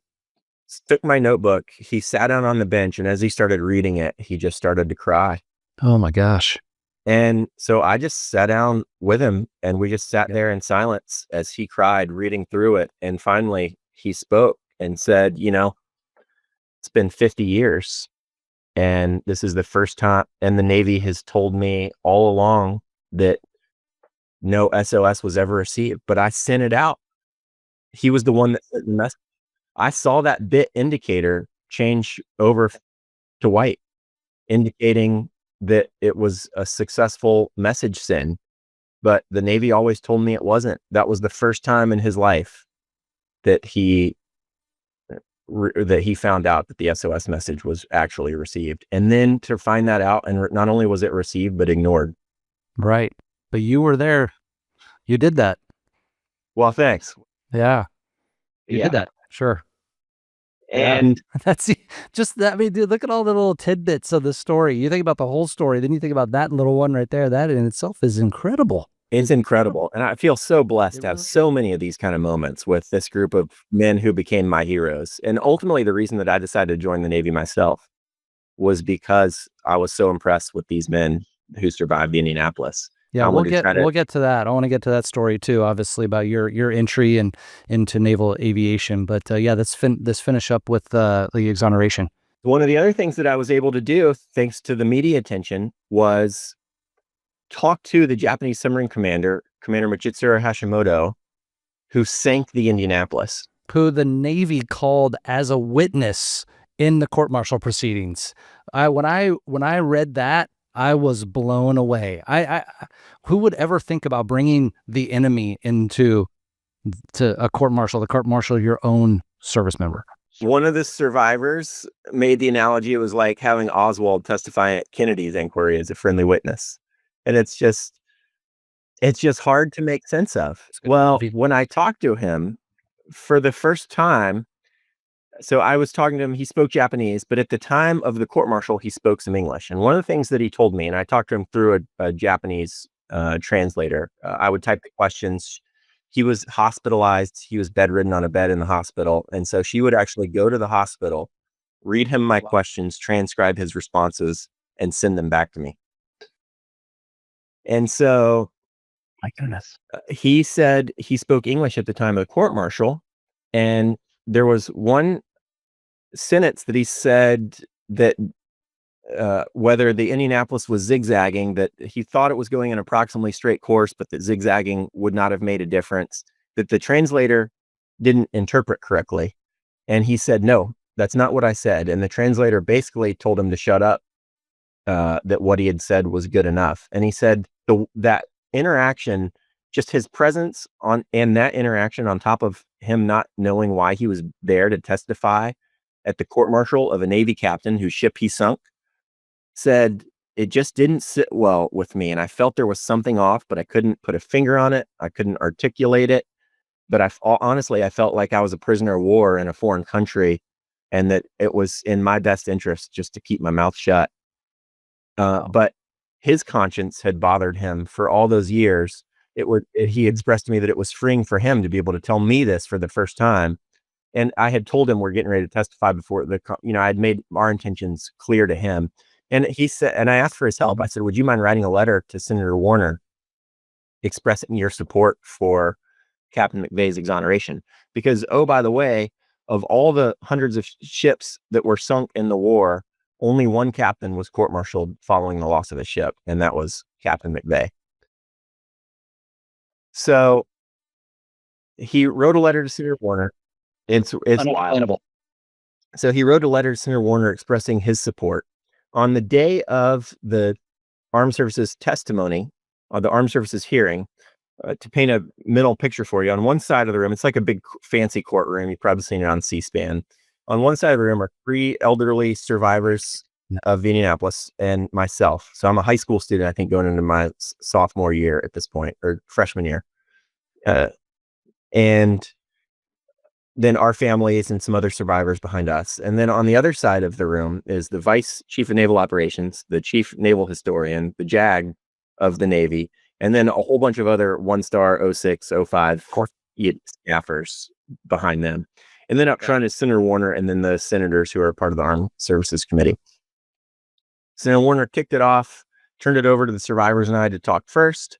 took my notebook, he sat down on the bench, and as he started reading it, he just started to cry. Oh my gosh. And so I just sat down with him, and we just sat there in silence as he cried, reading through it. And finally he spoke and said, "It's been 50 years. And this is the first time, and the Navy has told me all along that no SOS was ever received, but I sent it out." He was the one that sent the message. I saw that bit indicator change over to white, indicating that it was a successful message send, but the Navy always told me it wasn't. That was the first time in his life that he found out that the SOS message was actually received. And then to find that out, and not only was it received, but ignored. Right. But you were there. You did that. Well, thanks. Yeah. You did that. Sure. And That's just that. I mean, dude, look at all the little tidbits of the story. You think about the whole story, then you think about that little one right there. That in itself is incredible. it's incredible. And I feel so blessed to have so many of these kind of moments with this group of men who became my heroes. And ultimately, the reason that I decided to join the Navy myself was because I was so impressed with these men who survived the Indianapolis. Yeah, we'll get to that. I want to get to that story too, obviously, about your entry into naval aviation. But yeah, let's finish up with the exoneration. One of the other things that I was able to do, thanks to the media attention, was talk to the Japanese submarine commander, Commander Michitsuru Hashimoto, who sank the Indianapolis. who the Navy called as a witness in the court-martial proceedings. When I read that, I was blown away. Who would ever think about bringing the enemy into a court-martial, your own service member? One of the survivors made the analogy, it was like having Oswald testify at Kennedy's inquiry as a friendly witness. And it's just hard to make sense of. Well, when I talked to him for the first time, so I was talking to him, he spoke Japanese, but at the time of the court-martial, he spoke some English. And one of the things that he told me, and I talked to him through a Japanese translator, I would type the questions. He was hospitalized. He was bedridden on a bed in the hospital. And so she would actually go to the hospital, read him my questions, transcribe his responses, and send them back to me. And so, my goodness, he said he spoke English at the time of the court-martial. And there was one sentence that he said that whether the Indianapolis was zigzagging, that he thought it was going an approximately straight course, but that zigzagging would not have made a difference, that the translator didn't interpret correctly. And he said, no, that's not what I said. And the translator basically told him to shut up, that what he had said was good enough. And he said that interaction, just his presence and that interaction on top of him not knowing why he was there to testify at the court-martial of a Navy captain whose ship he sunk, said it just didn't sit well with me. And I felt there was something off, but I couldn't put a finger on it. I couldn't articulate it. But honestly, I felt like I was a prisoner of war in a foreign country, and that it was in my best interest just to keep my mouth shut. But his conscience had bothered him for all those years. He expressed to me that it was freeing for him to be able to tell me this for the first time. And I had told him we're getting ready to testify before I had made our intentions clear to him. And he said, and I asked for his help. I said, would you mind writing a letter to Senator Warner expressing your support for Captain McVay's exoneration? Because, oh, by the way, of all the hundreds of ships that were sunk in the war, only one captain was court-martialed following the loss of a ship, and that was Captain McVay. So he wrote a letter to Senator Warner. It's unexplainable. So he wrote a letter to Senator Warner expressing his support. On the day of the Armed Services testimony, the Armed Services hearing, to paint a mental picture for you, on one side of the room, it's like a big fancy courtroom. You've probably seen it on C-SPAN. On one side of the room are 3 elderly survivors of Indianapolis and myself. So I'm a high school student, I think, going into my sophomore year at this point, or freshman year. And then our families and some other survivors behind us. And then on the other side of the room is the Vice Chief of Naval Operations, the Chief Naval Historian, the JAG of the Navy, and then a whole bunch of other 1-star, 06, 05 staffers behind them. And then up front is Senator Warner, and then the senators who are part of the Armed Services Committee. Senator Warner kicked it off, turned it over to the survivors and I to talk first.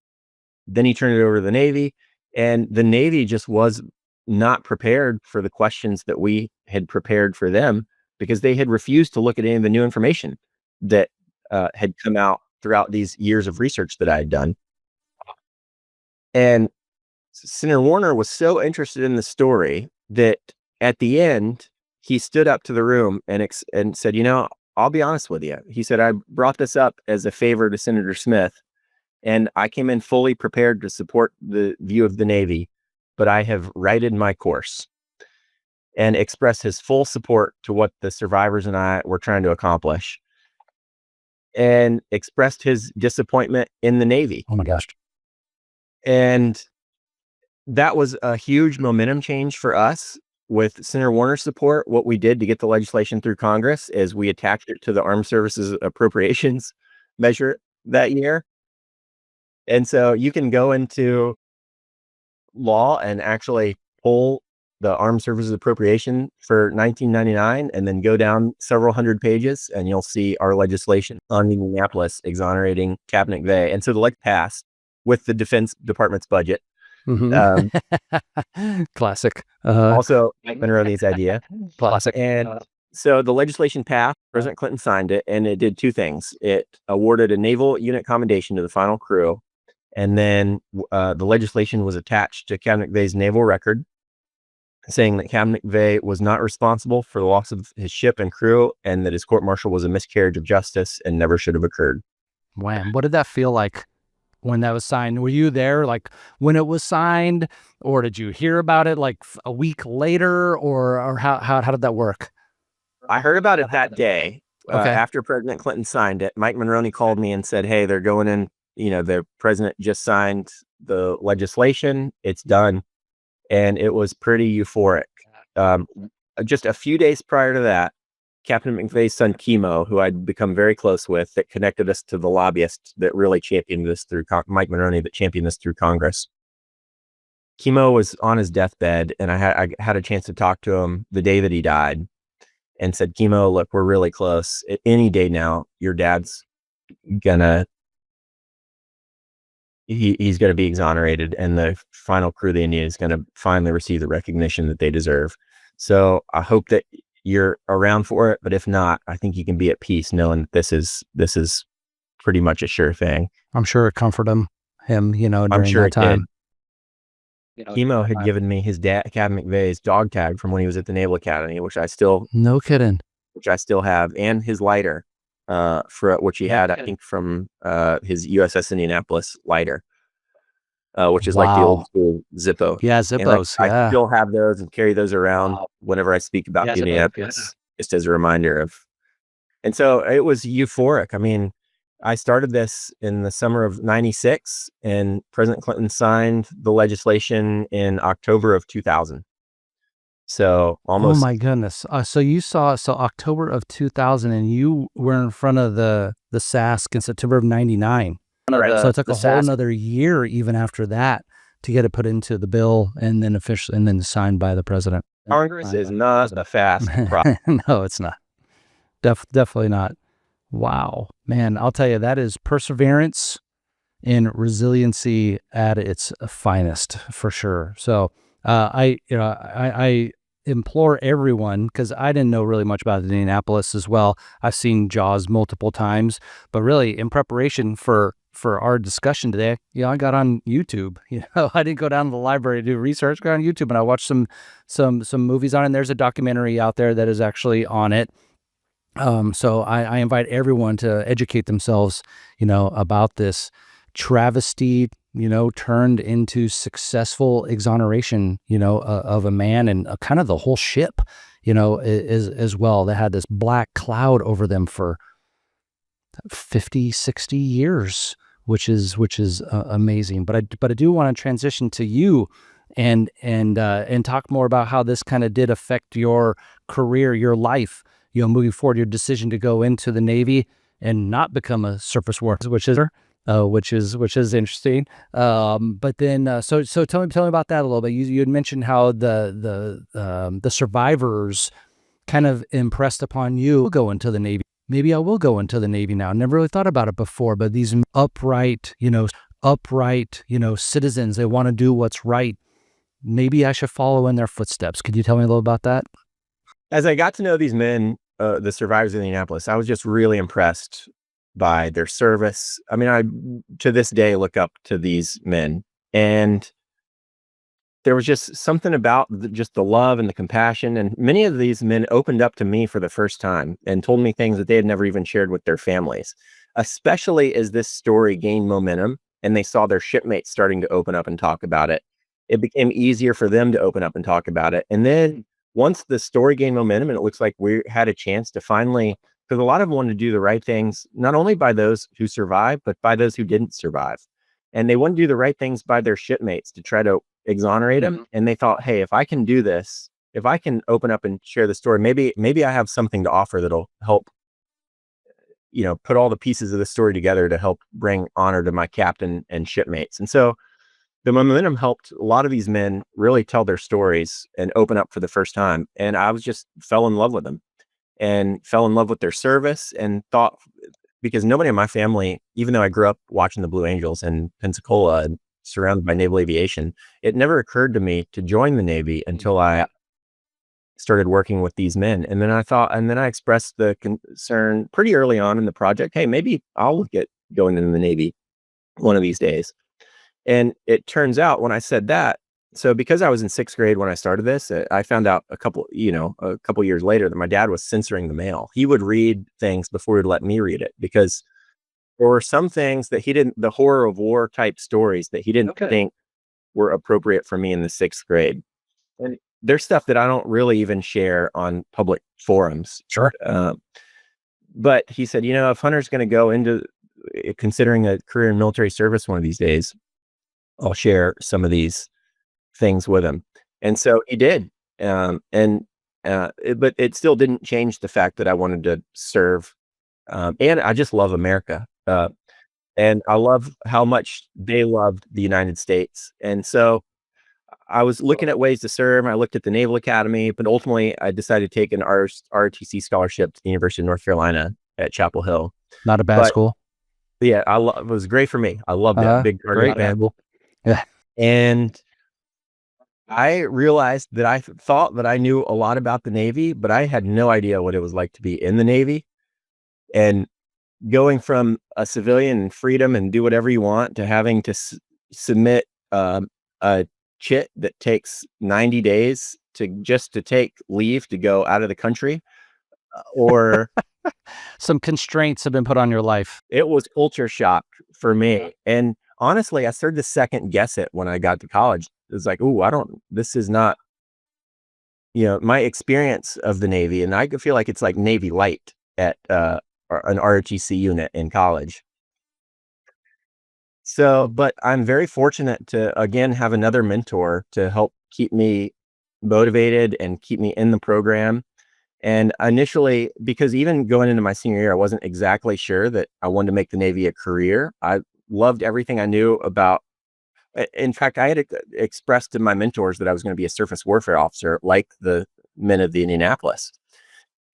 Then he turned it over to the Navy, and the Navy just was not prepared for the questions that we had prepared for them, because they had refused to look at any of the new information that had come out throughout these years of research that I had done. And Senator Warner was so interested in the story that at the end, he stood up to the room and said, I'll be honest with you. He said, I brought this up as a favor to Senator Smith, and I came in fully prepared to support the view of the Navy, but I have righted my course, and expressed his full support to what the survivors and I were trying to accomplish, and expressed his disappointment in the Navy. Oh my gosh. And that was a huge momentum change for us. With Senator Warner's support, what we did to get the legislation through Congress is we attached it to the Armed Services Appropriations measure that year. And so you can go into law and actually pull the Armed Services Appropriation for 1999 and then go down several hundred pages, and you'll see our legislation on Indianapolis exonerating Captain McVay. And so the passed with the Defense Department's budget. Mm-hmm. Classic. Also, Monroe's idea. Classic. And so the legislation passed. President Clinton signed it, and it did 2 things. It awarded a naval unit commendation to the final crew, and then the legislation was attached to Captain McVay's naval record. saying that Captain McVay was not responsible for the loss of his ship and crew, and that his court-martial was a miscarriage of justice and never should have occurred. Wham. What did that feel like when that was signed? Were you there like when it was signed, or did you hear about it like a week later, or how did that work? I heard about it that day. Okay. After President Clinton signed it, Mike Monroney called me and said, hey, they're going in, the president just signed the legislation. It's done. And it was pretty euphoric. Just a few days prior to that, Captain McVay's son, Chemo, who I'd become very close with, that connected us to the lobbyist that really championed this through Mike Monroney, that championed this through Congress. Chemo was on his deathbed, and I had a chance to talk to him the day that he died, and said, Chemo, look, we're really close. Any day now, your dad's gonna he's gonna be exonerated, and the final crew of the Indian is gonna finally receive the recognition that they deserve. So I hope that you're around for it, but if not, I think you can be at peace knowing that this is pretty much a sure thing. I'm sure it comforted him, during I'm sure that it time. did. Chemo had given me his dad, Captain McVay's dog tag from when he was at the Naval Academy, which I still have, and his lighter, for which he had, I think, from his USS Indianapolis lighter, which is like the old school Zippo. Yeah, Zippos. I still have those and carry those around whenever I speak about Indianapolis, just as a reminder of. And so it was euphoric. I mean, I started this in the summer of '96, and President Clinton signed the legislation in October of 2000. So almost. Oh my goodness! So October of 2000, and you were in front of the SASC in September of '99. Right. So it took a whole another year even after that to get it put into the bill and then officially and then signed by the president. Congress is not a fast process. No, it's not. Definitely not. Wow, man! I'll tell you, that is perseverance and resiliency at its finest, for sure. So I implore everyone, because I didn't know really much about Indianapolis as well. I've seen Jaws multiple times, but really in preparation for our discussion today, I got on YouTube. I didn't go down to the library to do research. Got on YouTube and I watched some movies on it. And there's a documentary out there that is actually on it. So I invite everyone to educate themselves, about this travesty, turned into successful exoneration, of a man and kind of the whole ship, as well. They had this black cloud over them for 50, 60 years, which is amazing. But I do want to transition to you and talk more about how this kind of did affect your career, your life, moving forward, your decision to go into the Navy and not become a surface warfare, which is interesting. But then, so tell me about that a little bit. You had mentioned how the survivors kind of impressed upon you go into the Navy. Maybe I will go into the Navy now. Never really thought about it before, but these upright, citizens, they want to do what's right. Maybe I should follow in their footsteps. Could you tell me a little about that? As I got to know these men, the survivors of Indianapolis, I was just really impressed by their service. I mean, I, to this day, look up to these men, and there was just something about just the love and the compassion. And many of these men opened up to me for the first time and told me things that they had never even shared with their families, especially as this story gained momentum and they saw their shipmates starting to open up and talk about it. It became easier for them to open up and talk about it. And then once the story gained momentum and it looks like we had a chance to finally, because a lot of them wanted to do the right things, not only by those who survived, but by those who didn't survive. And they wanted to do the right things by their shipmates to try to exonerate them. And they thought, hey, if I can do this, if I can open up and share the story, maybe I have something to offer that'll help, put all the pieces of the story together to help bring honor to my captain and shipmates. And so the momentum helped a lot of these men really tell their stories and open up for the first time. And I was just fell in love with them and fell in love with their service, and thought, because nobody in my family, even though I grew up watching the Blue Angels in Pensacola and surrounded by naval aviation, it never occurred to me to join the Navy until I started working with these men. And then I expressed the concern pretty early on in the project, hey, maybe I'll look at going into the Navy one of these days. And it turns out when I said that, So because I was in sixth grade when I started this, I found out a couple years later that my dad was censoring the mail. He would read things before he'd let me read it because there were some things that the horror of war type stories that he didn't think were appropriate for me in the sixth grade. And there's stuff that I don't really even share on public forums. Sure. But he said, if Hunter's going to go into considering a career in military service one of these days, I'll share some of these things with him. And so he did. But it still didn't change the fact that I wanted to serve. And I just love America. And I love how much they loved the United States. And so I was looking at ways to serve. I looked at the Naval Academy, but ultimately I decided to take an ROTC scholarship to the University of North Carolina at Chapel Hill. Not a bad school. Yeah, it was great for me. I loved it. Big target band. Yeah. And I realized that I thought that I knew a lot about the Navy, but I had no idea what it was like to be in the Navy. And going from a civilian and freedom and do whatever you want to having to submit a chit that takes 90 days to take leave to go out of the country, or some constraints have been put on your life. It was culture shock for me. And honestly, I started to second guess it when I got to college. It was like, this is not, my experience of the Navy. And I feel like it's like Navy light at an ROTC unit in college. So, but I'm very fortunate to, again, have another mentor to help keep me motivated and keep me in the program. And initially, because even going into my senior year, I wasn't exactly sure that I wanted to make the Navy a career. I loved everything I knew about. In fact, I had expressed to my mentors that I was going to be a surface warfare officer, like the men of the Indianapolis.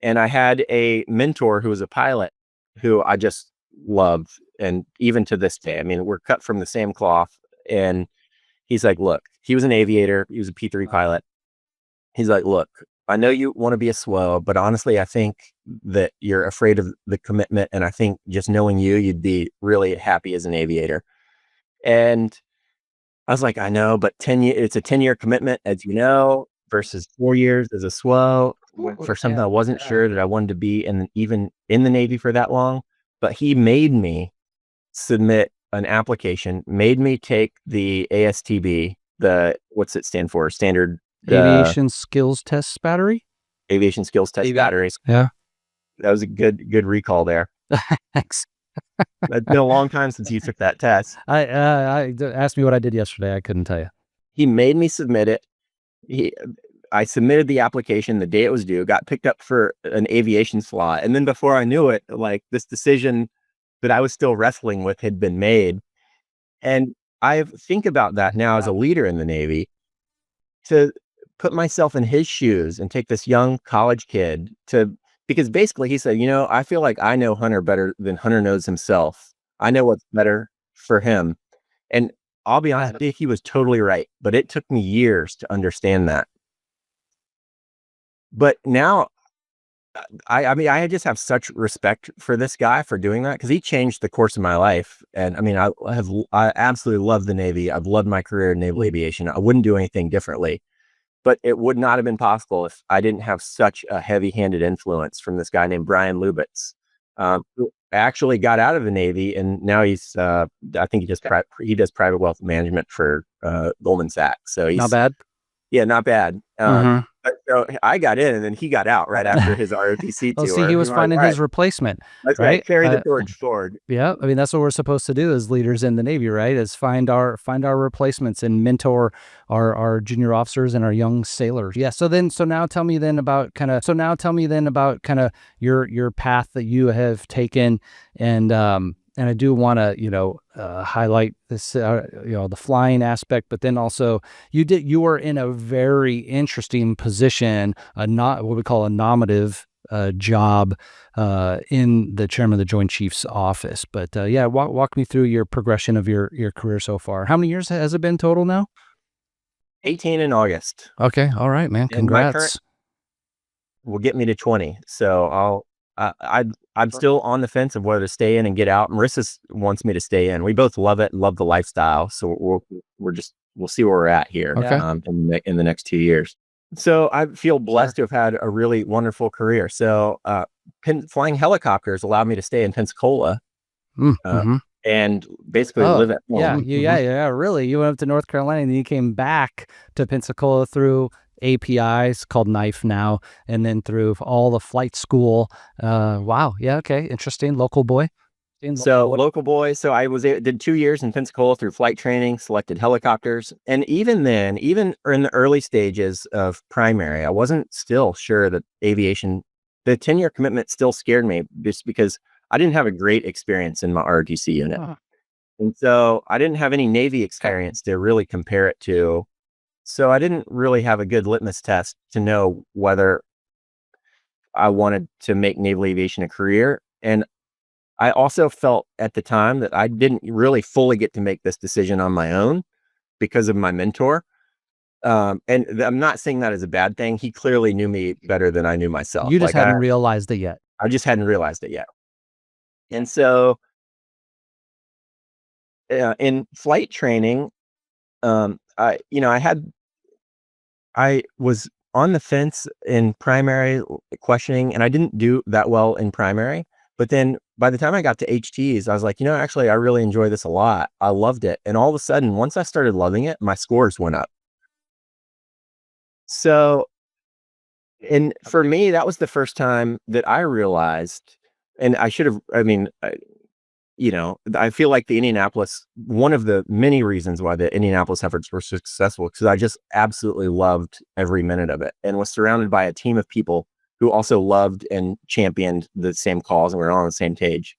And I had a mentor who was a pilot who I just loved. And even to this day, I mean, we're cut from the same cloth. And he's like, look, he was an aviator. He was a P3 pilot. He's like, look, I know you want to be a SWO, but honestly, I think that you're afraid of the commitment. And I think just knowing you'd be really happy as an aviator. And I was like, I know, but it's a 10-year commitment, as you know, versus 4 years as a SWO for something I wasn't sure that I wanted to be even in the Navy for that long. But he made me submit an application, made me take the ASTB, what's it stand for? Standard Aviation Skills Test Battery? Aviation Skills Test Batteries. Yeah. That was a good recall there. Thanks. It's been a long time since you took that test. I asked me what I did yesterday. I couldn't tell you. He made me submit it. I submitted the application the day it was due, got picked up for an aviation slot. And then before I knew it, like this decision that I was still wrestling with had been made. And I think about that now as a leader in the Navy, to put myself in his shoes and take this young college kid because basically he said, I feel like I know Hunter better than Hunter knows himself. I know what's better for him. And I'll be honest, he was totally right, but it took me years to understand that. But now I just have such respect for this guy for doing that, because he changed the course of my life. And I mean, I absolutely love the Navy. I've loved my career in naval aviation. I wouldn't do anything differently, but it would not have been possible if I didn't have such a heavy-handed influence from this guy named Brian Lubitz, who actually got out of the Navy, and now he's I think he does private wealth management for Goldman Sachs. So he's not bad. Yeah, not bad. But so I got in, and then he got out right after his ROTC tour. See, he was finding his replacement. That's right. Carry the torch forward. Yeah, I mean, that's what we're supposed to do as leaders in the Navy, right? Is find our replacements and mentor our junior officers and our young sailors. Yeah. So now tell me then about kind of your path that you have taken, and I do want to, highlight this, the flying aspect, but then also you were in a very interesting position, what we call a nominative job in the chairman of the Joint Chiefs office. But walk me through your progression of your career so far. How many years has it been total now? 18 in August. Okay. All right, man. Congrats. Will get me to 20. So I'm still on the fence of whether to stay in and get out. Marissa wants me to stay in. We both love it, love the lifestyle. So we're just we'll see where we're at here Okay. in the next 2 years. So I feel blessed to have had a really wonderful career. So flying helicopters allowed me to stay in Pensacola Mm-hmm. and basically live at home. Yeah. Really, you went up to North Carolina and then you came back to Pensacola through APIs called Knife now, and then through all the flight school. Wow. Yeah. Okay. Interesting. Local boy. So local boy. So I did 2 years in Pensacola through flight training, selected helicopters. And even then, even in the early stages of primary, I wasn't still sure that aviation, the 10-year commitment still scared me just because I didn't have a great experience in my ROTC unit. And so I didn't have any Navy experience to really compare it to. So I didn't really have a good litmus test to know whether I wanted to make naval aviation a career. And I also felt at the time that I didn't really fully get to make this decision on my own because of my mentor. And I'm not saying that as a bad thing. He clearly knew me better than I knew myself. You just hadn't realized it yet. I just hadn't realized it yet. And so in flight training, I was on the fence in primary questioning, and I didn't do that well in primary. But then by the time I got to HTs, I was like, actually, I really enjoy this a lot. I loved it. And all of a sudden, once I started loving it, my scores went up. So, and for me, that was the first time that I realized, and I should have, I feel like the Indianapolis, one of the many reasons why the Indianapolis efforts were successful, because I just absolutely loved every minute of it and was surrounded by a team of people who also loved and championed the same cause, and we were all on the same page.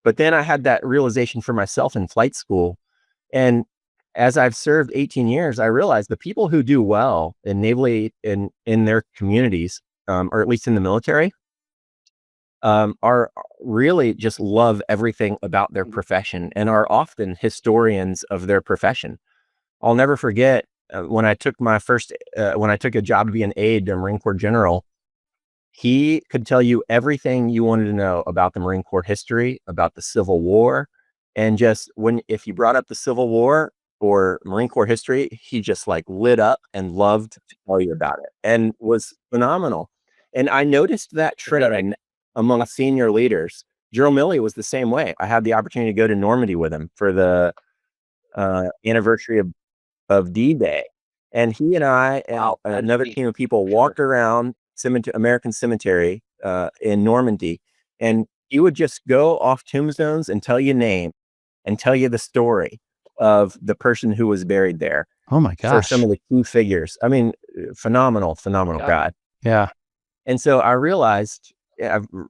But then I had that realization for myself in flight school. And as I've served 18 years, I realized the people who do well in in their communities, or at least in the military, are really just love everything about their profession and are often historians of their profession. I'll never forget when I took a job to be an aide to a Marine Corps general. He could tell you everything you wanted to know about the Marine Corps history, about the Civil War. And just if you brought up the Civil War or Marine Corps history, he just like lit up and loved to tell you about it and was phenomenal. And I noticed that trend among senior leaders. General Milley was the same way. I had the opportunity to go to Normandy with him for the anniversary of D-Day. And he and I and another team of people walked around American Cemetery in Normandy, and he would just go off tombstones and tell you name and tell you the story of the person who was buried there. Oh my gosh. For some of the key figures. I mean, phenomenal guy. Yeah. And so I realized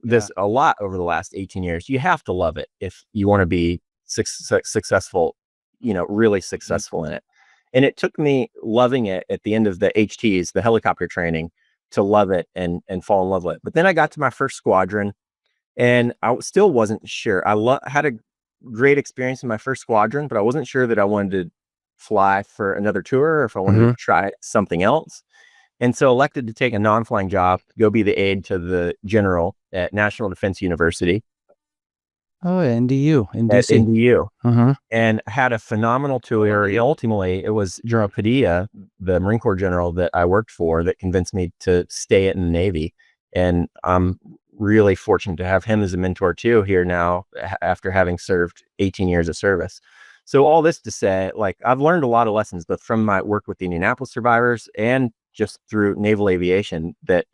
this a lot over the last 18 years. You have to love it if you want to be successful, really successful in it. And it took me loving it at the end of the HTs, the helicopter training, to love it and fall in love with it. But then I got to my first squadron, and I still wasn't sure. I had a great experience in my first squadron, but I wasn't sure that I wanted to fly for another tour or if I wanted to try something else. And so elected to take a non-flying job, go be the aide to the general at National Defense University. Oh, NDU, in at DC. NDU. And had a phenomenal tour. Ultimately, it was General Padilla, the Marine Corps general that I worked for, that convinced me to stay in the Navy. And I'm really fortunate to have him as a mentor too here now, after having served 18 years of service. So all this to say, like, I've learned a lot of lessons, both from my work with the Indianapolis survivors and just through naval aviation, that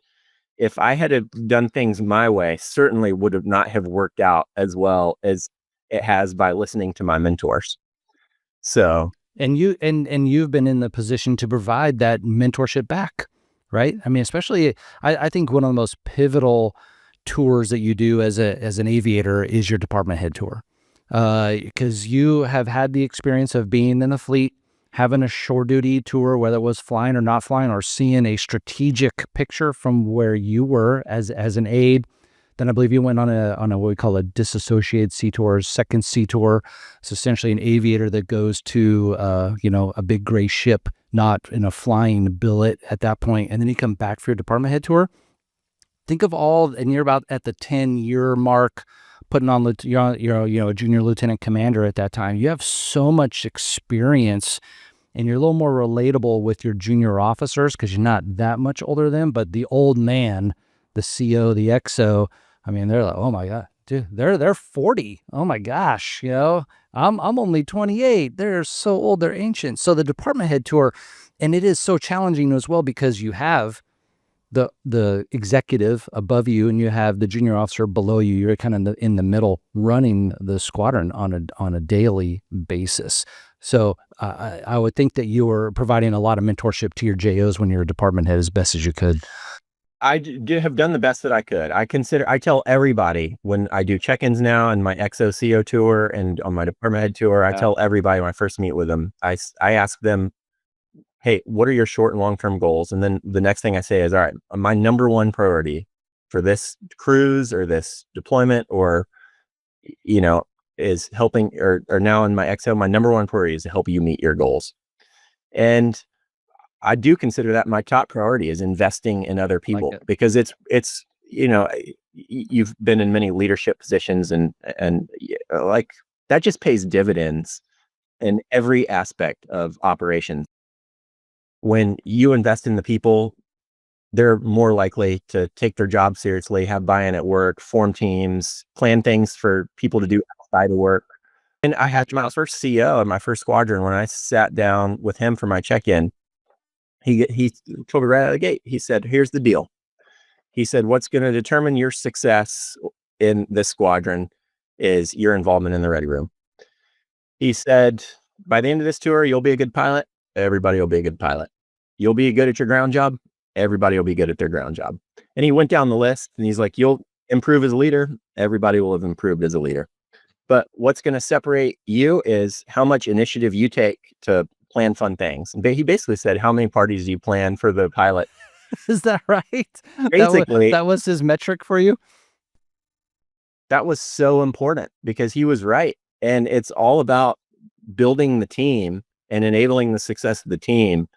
if I had done things my way, certainly would have not have worked out as well as it has by listening to my mentors. So, and you've been in the position to provide that mentorship back, right? I mean, especially, I think one of the most pivotal tours that you do as an aviator is your department head tour, because you have had the experience of being in the fleet, having a shore duty tour, whether it was flying or not flying, or seeing a strategic picture from where you were as an aide. Then I believe you went on a what we call a disassociated sea tour, second sea tour. It's essentially an aviator that goes to a big gray ship, not in a flying billet at that point, and then you come back for your department head tour. Think of and you're about at the 10-year mark, you're a junior lieutenant commander at that time. You have so much experience and you're a little more relatable with your junior officers because you're not that much older than them. But the old man, the CO, the XO, I mean, they're like, oh my God, dude, they're 40. Oh my gosh, I'm only 28. They're so old, they're ancient. So the department head tour, and it is so challenging as well because you have the executive above you and you have the junior officer below you. You're kind of in the middle running the squadron on a daily basis. So I would think that you were providing a lot of mentorship to your JOs when you're a department head as best as you could. I did have done the best that I could. I tell everybody when I do check-ins now and my XOCO tour and on my department head tour, I tell everybody when I first meet with them, I ask them, hey, what are your short and long-term goals? And then the next thing I say is, all right, my number one priority for this cruise or this deployment or, is helping or now in my XO, my number one priority is to help you meet your goals. And I do consider that my top priority is investing in other people because it's, you've been in many leadership positions and like that just pays dividends in every aspect of operations. When you invest in the people, they're more likely to take their job seriously, have buy-in at work, form teams, plan things for people to do outside of work. And I had my first CO in my first squadron. When I sat down with him for my check-in, he told me right out of the gate, he said, here's the deal. He said, what's going to determine your success in this squadron is your involvement in the ready room. He said, by the end of this tour, you'll be a good pilot. Everybody will be a good pilot. You'll be good at your ground job. Everybody will be good at their ground job. And he went down the list and he's like, you'll improve as a leader. Everybody will have improved as a leader. But what's going to separate you is how much initiative you take to plan fun things. And he basically said, how many parties do you plan for the pilot? Is that right? Basically, that was his metric for you? That was so important because he was right. And it's all about building the team and enabling the success of the team.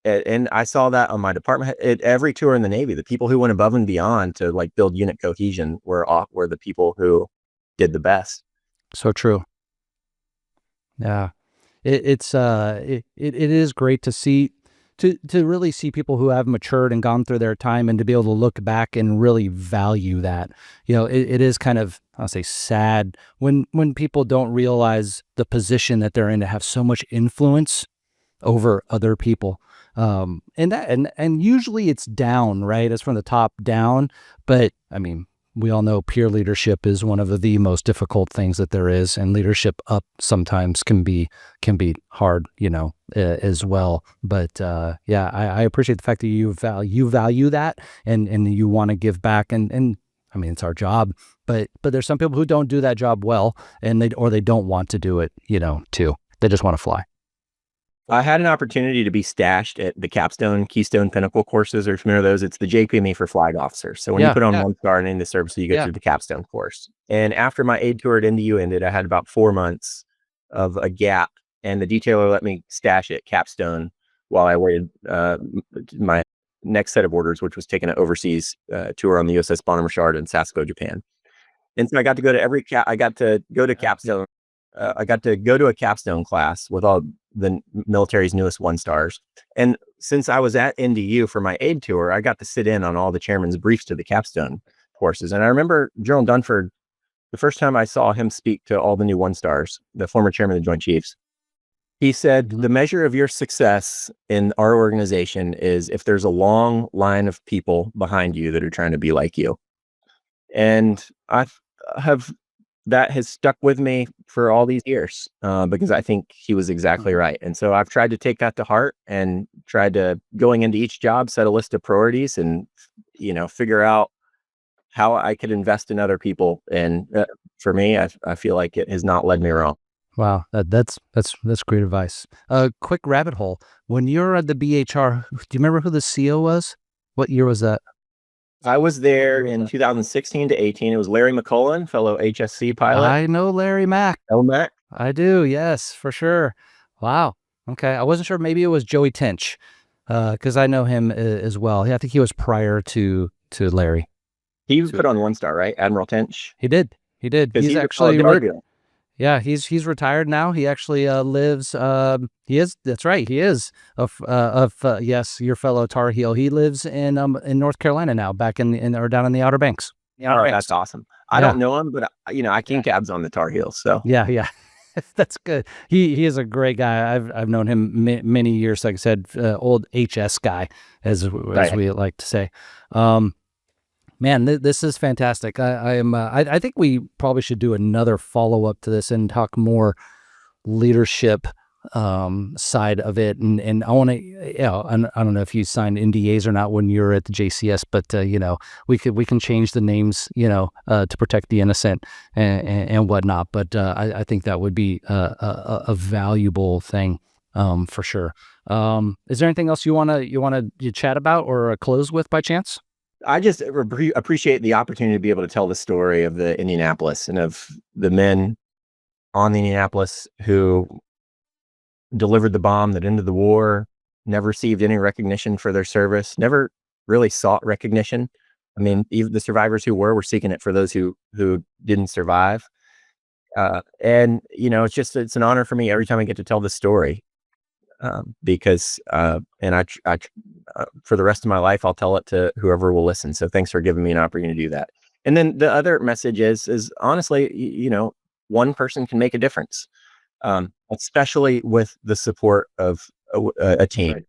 And I saw that on my department at every tour in the Navy. The people who went above and beyond to like build unit cohesion were the people who did the best. So true. Yeah, it is great to see to really see people who have matured and gone through their time and to be able to look back and really value that. It is kind of, I'll say, sad when people don't realize the position that they're in to have so much influence over other people. And usually it's down, right? It's from the top down. But I mean, we all know peer leadership is one of the most difficult things that there is, and leadership up sometimes can be hard, as well. But I appreciate the fact that you value that and you want to give back, and I mean, it's our job. But there's some people who don't do that job well, and they don't want to do it, too. They just want to fly. I had an opportunity to be stashed at the Capstone, Keystone, Pinnacle courses. Are you familiar with those? It's the JPME for flag officers. So when you put on 1 star and in the service, you go through the Capstone course. And after my aid tour at NDU ended, I had about 4 months of a gap, and the detailer let me stash at Capstone while I waited my next set of orders, which was taking an overseas tour on the USS Bonhomme Richard in Sasebo, Japan. And so I got to go to I got to go to Capstone. I got to go to a Capstone class with all the military's newest 1 stars. And since I was at NDU for my aid tour, I got to sit in on all the chairman's briefs to the Capstone courses. And I remember General Dunford, the first time I saw him speak to all the new 1 stars, the former chairman of the Joint Chiefs, he said, the measure of your success in our organization is if there's a long line of people behind you that are trying to be like you. And that has stuck with me for all these years because I think he was exactly right. And so I've tried to take that to heart and tried to, going into each job, set a list of priorities and, figure out how I could invest in other people. And for me, I feel like it has not led me wrong. Wow. That's great advice. Quick rabbit hole. When you're at the BHR, do you remember who the CO was? What year was that? I was there in 2016 to 18. It was Larry McCullen, fellow HSC pilot. I know Larry Mack. Oh, Mack? I do. Yes, for sure. Wow. Okay. I wasn't sure. Maybe it was Joey Tench, because I know him as well. I think he was prior to Larry. He was put on 1 star, right? Admiral Tench. He did. He's actually Yeah, he's retired now. He actually lives. That's right. He is yes, your fellow Tar Heel. He lives in North Carolina now, back or down in the Outer Banks. Oh, that's awesome. I Yeah. don't know him, but I king cabs on the Tar Heels. So Yeah. That's good. He is a great guy. I've known him many years. Like I said, old HS guy, as we like to say. Man, this is fantastic. I think we probably should do another follow up to this and talk more leadership side of it. And I want to, I don't know if you signed NDAs or not when you were at the JCS, but we can change the names, to protect the innocent and whatnot. But I think that would be a valuable thing for sure. Is there anything else you wanna chat about or close with by chance? I just appreciate the opportunity to be able to tell the story of the Indianapolis and of the men on the Indianapolis who delivered the bomb that ended the war, never received any recognition for their service, never really sought recognition. I mean, even the survivors who were seeking it for those who didn't survive. And it's an honor for me every time I get to tell this story, because for the rest of my life, I'll tell it to whoever will listen. So thanks for giving me an opportunity to do that. And then the other message is honestly, one person can make a difference, especially with the support of a team. Right.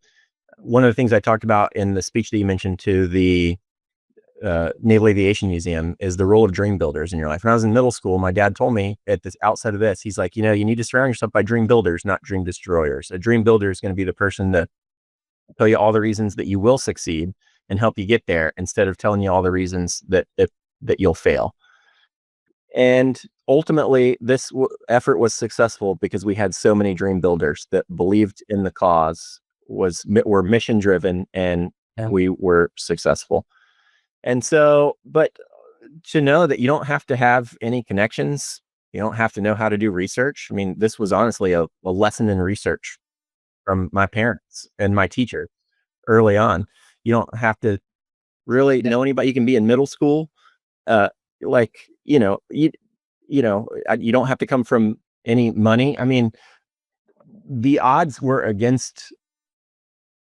One of the things I talked about in the speech that you mentioned to the Naval Aviation Museum is the role of dream builders in your life. When I was in middle school, my dad told me at this outset of this, he's like, you need to surround yourself by dream builders, not dream destroyers. A dream builder is going to be the person that tell you all the reasons that you will succeed and help you get there, instead of telling you all the reasons that you'll fail. And ultimately, this effort was successful because we had so many dream builders that believed in the cause, were mission driven, and we were successful. And so, but to know that you don't have to have any connections, you don't have to know how to do research. I mean, this was honestly a lesson in research from my parents and my teacher early on. You don't have to really know anybody. You can be in middle school, you don't have to come from any money. I mean, the odds were against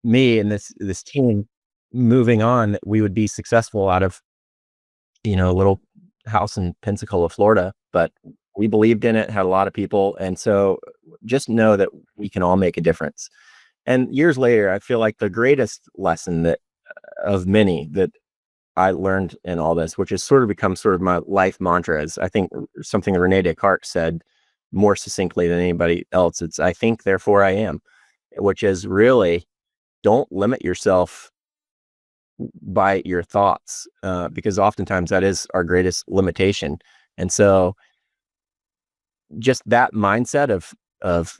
me and this team moving on that we would be successful out of a little house in Pensacola, Florida. But we believed in it, had a lot of people, and so just know that we can all make a difference. And years later, I feel like the greatest lesson that of many that I learned in all this, which has sort of become sort of my life mantra, is I think something that Rene Descartes said more succinctly than anybody else. It's "I think, therefore I am," which is really, don't limit yourself by your thoughts, because oftentimes that is our greatest limitation. And so just that mindset of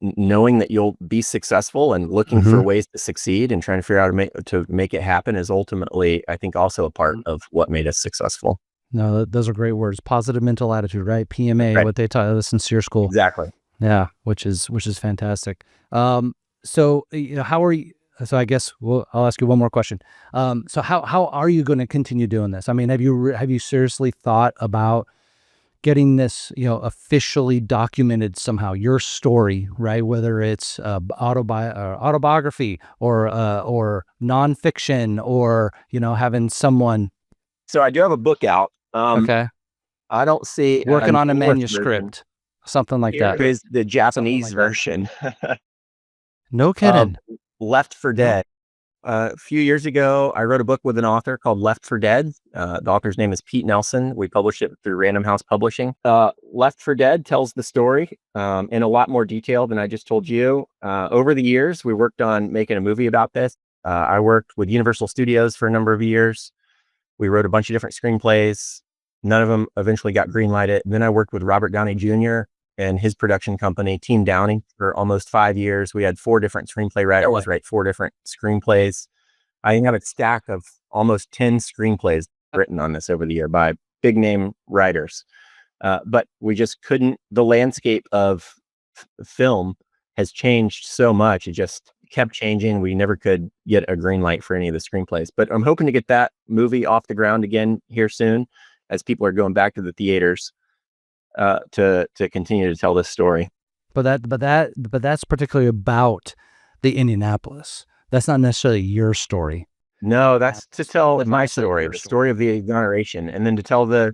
knowing that you'll be successful and looking for ways to succeed and trying to figure out to make it happen is ultimately, I think, also a part of what made us successful. No, those are great words. Positive mental attitude, right? PMA, right. What they taught us in SEER school. Exactly. Yeah, which is fantastic. So how are you? So I guess I'll ask you one more question. So how are you going to continue doing this? I mean, have you seriously thought about getting this, officially documented somehow, your story, right? Whether it's autobiography or nonfiction, or having someone. So I do have a book out. Okay. I don't see working on a manuscript, something like that. Here is the Japanese version. No kidding. Left for Dead. A few years ago, I wrote a book with an author called Left for Dead. The author's name is Pete Nelson. We published it through Random House Publishing. Left for Dead tells the story in a lot more detail than I just told you. Over the years, we worked on making a movie about this. I worked with Universal Studios for a number of years. We wrote a bunch of different screenplays. None of them eventually got greenlighted. And then I worked with Robert Downey Jr. and his production company, Team Downey, for almost 5 years. We had 4 different screenplay writers write 4 different screenplays. I have a stack of almost 10 screenplays written on this over the year by big name writers. But we just couldn't, the landscape of film has changed so much. It just kept changing. We never could get a green light for any of the screenplays. But I'm hoping to get that movie off the ground again here soon, as people are going back to the theaters. to continue to tell this story. But that's particularly about the Indianapolis. That's not necessarily your story. No, that's to tell my story, the story of the Exoneration, and then to tell the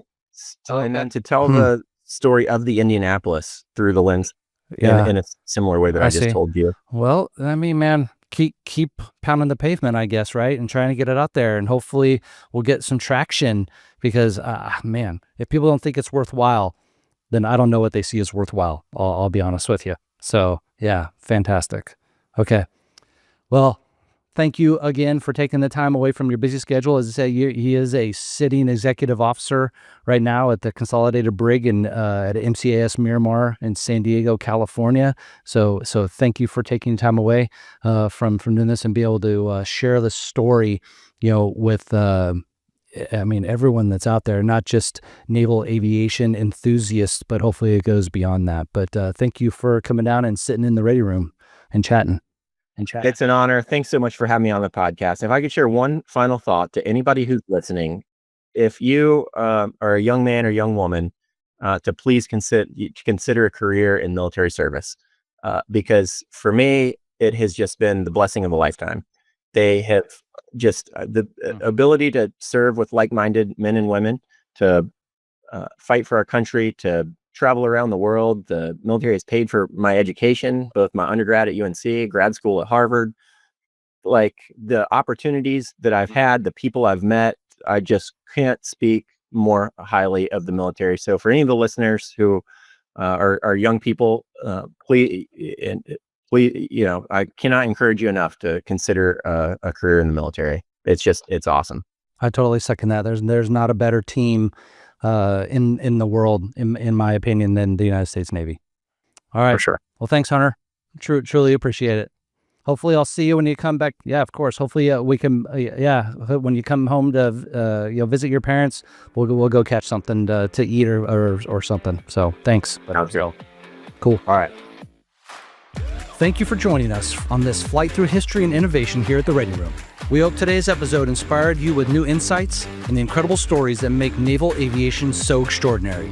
story of the Indianapolis through the lens in a similar way that I just told you. Well, I mean, man, keep pounding the pavement, I guess, right? And trying to get it out there, and hopefully we'll get some traction because, man, if people don't think it's worthwhile, then I don't know what they see as worthwhile. I'll be honest with you. So yeah, fantastic. Okay. Well, thank you again for taking the time away from your busy schedule. As I say, he is a sitting executive officer right now at the Consolidated Brig at MCAS Miramar in San Diego, California. So thank you for taking time away from doing this and be able to share the story, with everyone that's out there, not just naval aviation enthusiasts, but hopefully it goes beyond that. But thank you for coming down and sitting in the ready room and chatting. It's an honor. Thanks so much for having me on the podcast. If I could share one final thought to anybody who's listening, if you are a young man or young woman, to please consider a career in military service, because for me, it has just been the blessing of a lifetime. They have just the ability to serve with like-minded men and women, to fight for our country, to travel around the world. The military has paid for my education, both my undergrad at UNC, grad school at Harvard. Like, the opportunities that I've had, the people I've met, I just can't speak more highly of the military. So for any of the listeners who are young people, please, I cannot encourage you enough to consider a career in the military. It's awesome. I totally second that. There's not a better team in the world, in my opinion, than the United States Navy. All right. For sure. Well, thanks, Hunter. Truly appreciate it. Hopefully I'll see you when you come back. Yeah, of course. Hopefully we can, when you come home to, visit your parents, we'll go catch something to eat or something. So thanks. Sounds good. Cool. All right. Thank you for joining us on this flight through history and innovation here at the Ready Room. We hope today's episode inspired you with new insights and the incredible stories that make naval aviation so extraordinary.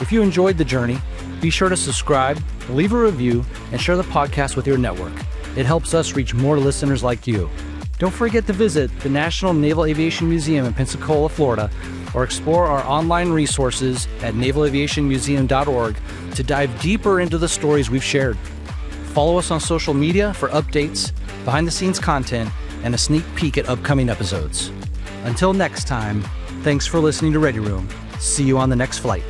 If you enjoyed the journey, be sure to subscribe, leave a review, and share the podcast with your network. It helps us reach more listeners like you. Don't forget to visit the National Naval Aviation Museum in Pensacola, Florida, or explore our online resources at navalaviationmuseum.org to dive deeper into the stories we've shared. Follow us on social media for updates, behind-the-scenes content, and a sneak peek at upcoming episodes. Until next time, thanks for listening to Ready Room. See you on the next flight.